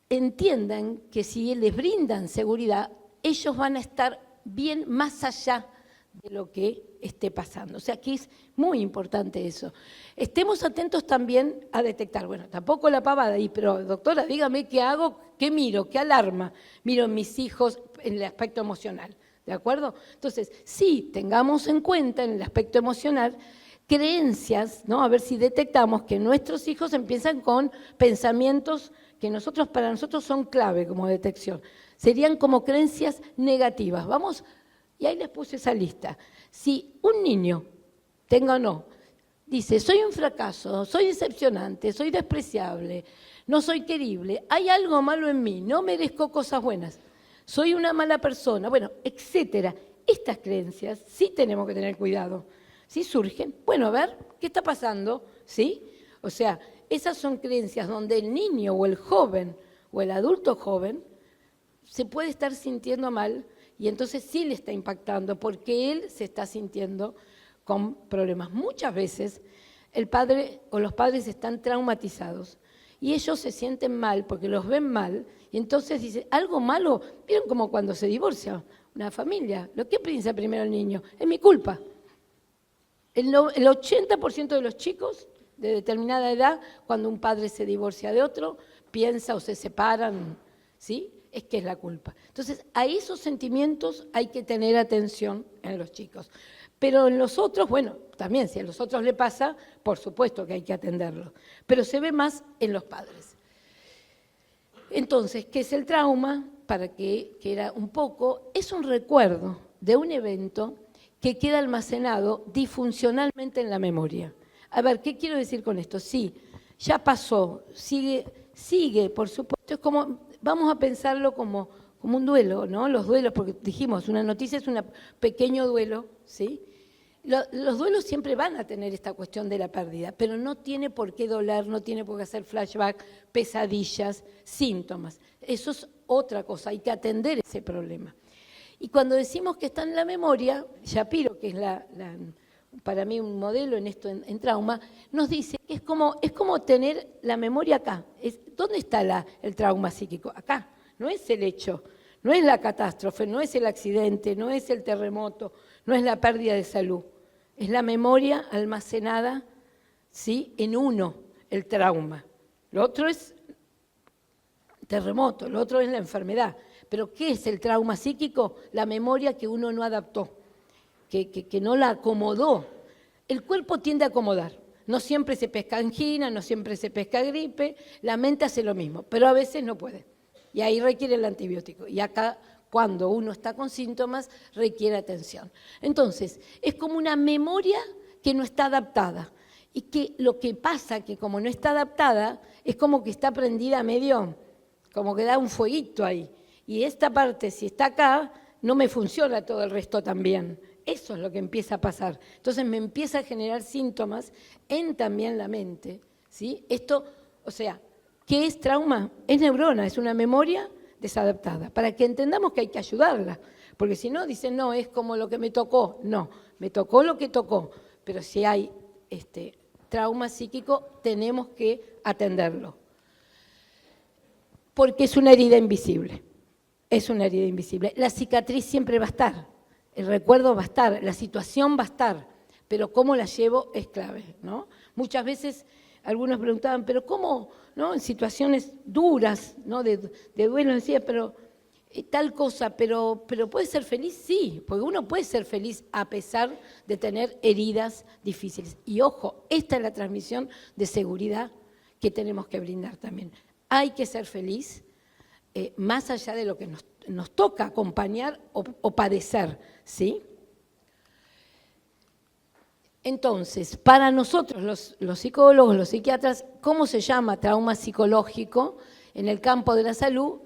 entiendan que si les brindan seguridad, ellos van a estar bien más allá de lo que esté pasando. O sea, que es muy importante eso. Estemos atentos también a detectar, bueno, tampoco la pavada, pero doctora, dígame qué hago, qué miro, qué alarma. Miro en mis hijos en el aspecto emocional, ¿de acuerdo? Entonces, sí, tengamos en cuenta en el aspecto emocional creencias, ¿no? A ver si detectamos que nuestros hijos empiezan con pensamientos que para nosotros son clave como detección. Serían como creencias negativas. Vamos, y ahí les puse esa lista. Si un niño, tenga o no, dice, soy un fracaso, soy decepcionante, soy despreciable, no soy querible, hay algo malo en mí, no merezco cosas buenas, soy una mala persona, bueno, etcétera. Estas creencias sí tenemos que tener cuidado. Si surgen, bueno, a ver, ¿qué está pasando? ¿Sí? O sea, esas son creencias donde el niño o el joven o el adulto joven se puede estar sintiendo mal y entonces sí le está impactando porque él se está sintiendo con problemas. Muchas veces el padre o los padres están traumatizados y ellos se sienten mal porque los ven mal y entonces dicen, algo malo, ¿vieron como cuando se divorcia una familia? ¿Lo que piensa primero el niño? Es mi culpa. El 80% de los chicos de determinada edad, cuando un padre se divorcia de otro, piensa o se separan, ¿sí? Es que es la culpa. Entonces, a esos sentimientos hay que tener atención en los chicos. Pero en los otros, bueno, también si a los otros le pasa, por supuesto que hay que atenderlo. Pero se ve más en los padres. Entonces, ¿qué es el trauma? Para que era un poco, es un recuerdo de un evento que queda almacenado disfuncionalmente en la memoria. A ver, ¿qué quiero decir con esto? Sí, ya pasó, sigue, por supuesto, es como, vamos a pensarlo como un duelo, ¿no? Los duelos, porque dijimos, una noticia es un pequeño duelo, ¿sí? Los duelos siempre van a tener esta cuestión de la pérdida, pero no tiene por qué doler, no tiene por qué hacer flashback, pesadillas, síntomas. Eso es otra cosa, hay que atender ese problema. Y cuando decimos que está en la memoria, Shapiro, que es para mí un modelo en esto en trauma, nos dice que es como tener la memoria acá. ¿Dónde está el trauma psíquico? Acá. No es el hecho, no es la catástrofe, no es el accidente, no es el terremoto, no es la pérdida de salud. Es la memoria almacenada, ¿sí? En uno, el trauma. Lo otro es terremoto, lo otro es la enfermedad. Pero ¿qué es el trauma psíquico? La memoria que uno no adaptó, que no la acomodó. El cuerpo tiende a acomodar. No siempre se pesca angina, no siempre se pesca gripe, la mente hace lo mismo, pero a veces no puede. Y ahí requiere el antibiótico. Y acá, cuando uno está con síntomas, requiere atención. Entonces, es como una memoria que no está adaptada. Y que lo que pasa, que como no está adaptada, es como que está prendida medio, como que da un fueguito ahí. Y esta parte, si está acá, no me funciona todo el resto también. Eso es lo que empieza a pasar. Entonces me empieza a generar síntomas en también la mente, ¿sí? Esto, o sea, ¿qué es trauma? Es neurona, es una memoria desadaptada, para que entendamos que hay que ayudarla, porque si no, dicen, no, es como lo que me tocó. No, me tocó lo que tocó, pero si hay trauma psíquico, tenemos que atenderlo. Porque es una herida invisible, es una herida invisible. La cicatriz siempre va a estar, el recuerdo va a estar, la situación va a estar, pero cómo la llevo es clave, ¿no? Muchas veces algunos preguntaban, pero ¿cómo, no? En situaciones duras, ¿no? de duelo, decía, pero tal cosa, pero ¿puede ser feliz? Sí, porque uno puede ser feliz a pesar de tener heridas difíciles. Y ojo, esta es la transmisión de seguridad que tenemos que brindar también. Hay que ser feliz, más allá de lo que nos toca acompañar o padecer, ¿sí? Entonces, para nosotros, los psicólogos, los psiquiatras, ¿cómo se llama trauma psicológico en el campo de la salud?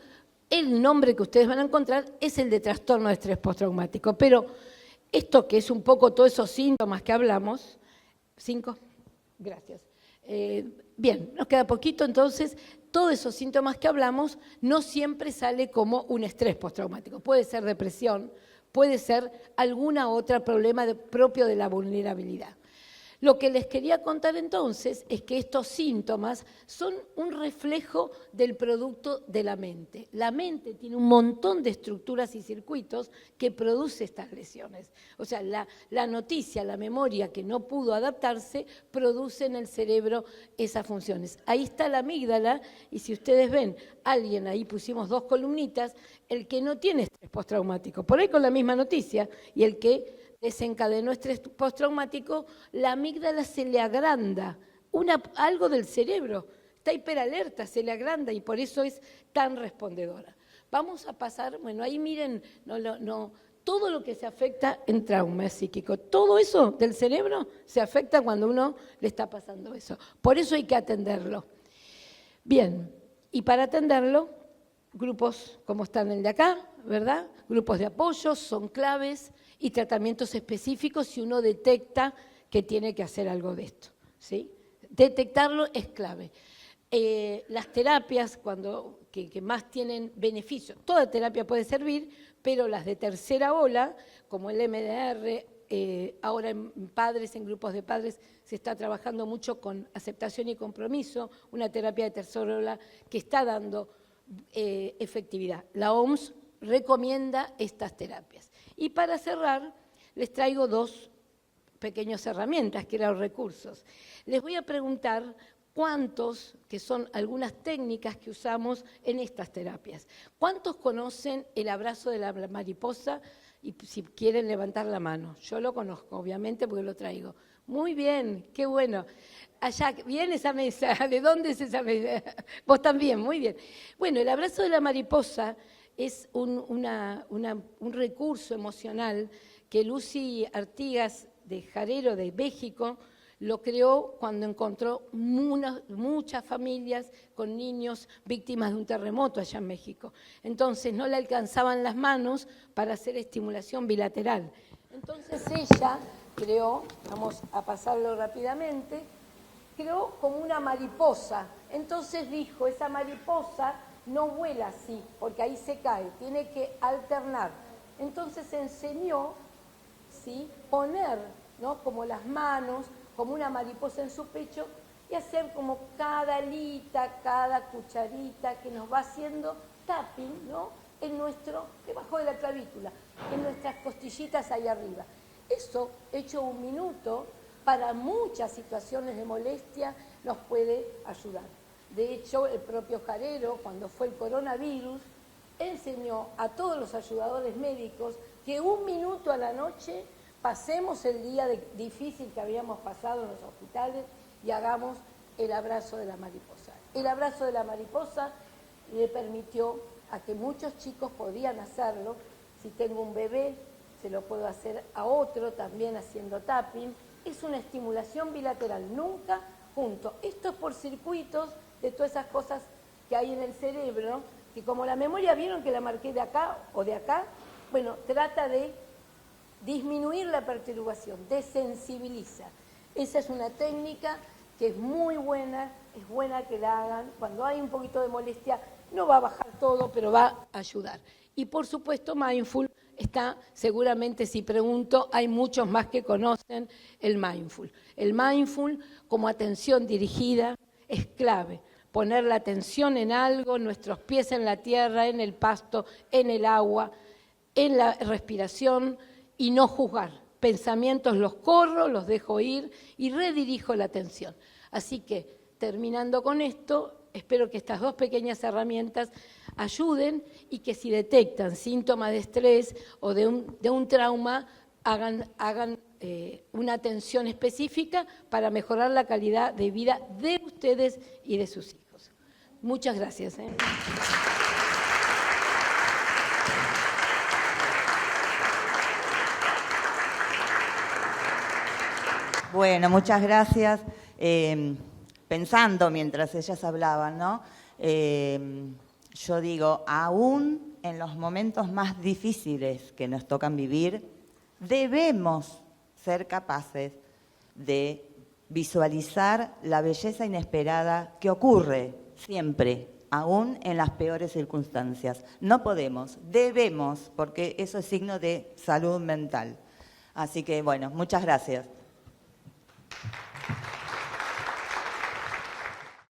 El nombre que ustedes van a encontrar es el de trastorno de estrés postraumático. Pero esto que es un poco todos esos síntomas que hablamos, 5, gracias. Bien, nos queda poquito, entonces, todos esos síntomas que hablamos no siempre sale como un estrés postraumático. Puede ser depresión, puede ser alguna otra problema propio de la vulnerabilidad. Lo que les quería contar entonces es que estos síntomas son un reflejo del producto de la mente. La mente tiene un montón de estructuras y circuitos que produce estas lesiones. O sea, la noticia, la memoria que no pudo adaptarse, produce en el cerebro esas funciones. Ahí está la amígdala y si ustedes ven, alguien, ahí pusimos 2 columnitas, el que no tiene estrés postraumático, por ahí con la misma noticia, y el que desencadenó estrés postraumático, la amígdala se le agranda, algo del cerebro, está hiperalerta, se le agranda y por eso es tan respondedora. Vamos a pasar, bueno, ahí miren, todo lo que se afecta en trauma psíquico, todo eso del cerebro se afecta cuando uno le está pasando eso. Por eso hay que atenderlo. Bien, y para atenderlo, grupos como están el de acá, ¿verdad? Grupos de apoyo son claves y tratamientos específicos si uno detecta que tiene que hacer algo de esto, ¿sí? Detectarlo es clave. Las terapias que más tienen beneficio, toda terapia puede servir, pero las de tercera ola, como el MDR, ahora en padres, en grupos de padres, se está trabajando mucho con aceptación y compromiso, una terapia de tercera ola que está dando efectividad. La OMS recomienda estas terapias. Y para cerrar, les traigo 2 pequeñas herramientas, que eran recursos. Les voy a preguntar cuántos, que son algunas técnicas que usamos en estas terapias. ¿Cuántos conocen el abrazo de la mariposa? Y si quieren levantar la mano. Yo lo conozco, obviamente, porque lo traigo. Muy bien, qué bueno. Allá, bien esa mesa. ¿De dónde es esa mesa? Vos también, muy bien. Bueno, el abrazo de la mariposa es un recurso emocional que Lucy Artigas de Jarero de México lo creó cuando encontró muchas familias con niños víctimas de un terremoto allá en México. Entonces no le alcanzaban las manos para hacer estimulación bilateral. Entonces ella creó, vamos a pasarlo rápidamente, creó como una mariposa. Entonces dijo, esa mariposa no vuela así, porque ahí se cae, tiene que alternar. Entonces enseñó, ¿sí?, poner, ¿no?, como las manos, como una mariposa en su pecho, y hacer como cada alita, cada cucharita que nos va haciendo tapping, ¿no?, debajo de la clavícula, en nuestras costillitas ahí arriba. Eso, hecho 1 minuto, para muchas situaciones de molestia, nos puede ayudar. De hecho, el propio Jarero, cuando fue el coronavirus, enseñó a todos los ayudadores médicos que 1 minuto a la noche pasemos el día difícil que habíamos pasado en los hospitales y hagamos el abrazo de la mariposa. El abrazo de la mariposa le permitió a que muchos chicos podían hacerlo. Si tengo un bebé, se lo puedo hacer a otro también haciendo tapping. Es una estimulación bilateral, nunca junto. Esto es por circuitos de todas esas cosas que hay en el cerebro, que como la memoria, vieron que la marqué de acá o de acá, bueno, trata de disminuir la perturbación, desensibiliza. Esa es una técnica que es muy buena, es buena que la hagan. Cuando hay un poquito de molestia, No va a bajar todo, pero va a ayudar. Y por supuesto, Mindful está, seguramente si pregunto, hay muchos más que conocen el Mindful. El Mindful como atención dirigida es clave. Poner la atención en algo, nuestros pies en la tierra, en el pasto, en el agua, en la respiración y no juzgar. Pensamientos los corro, los dejo ir y redirijo la atención. Así que, terminando con esto, espero que estas 2 pequeñas herramientas ayuden y que si detectan síntomas de estrés o de un trauma, hagan una atención específica para mejorar la calidad de vida de ustedes y de sus hijos. Muchas gracias. Bueno, muchas gracias. Pensando mientras ellas hablaban, ¿no? Yo digo, aún en los momentos más difíciles que nos tocan vivir, debemos ser capaces de visualizar la belleza inesperada que ocurre siempre, aún en las peores circunstancias. No podemos, debemos, porque eso es signo de salud mental. Así que, bueno, muchas gracias.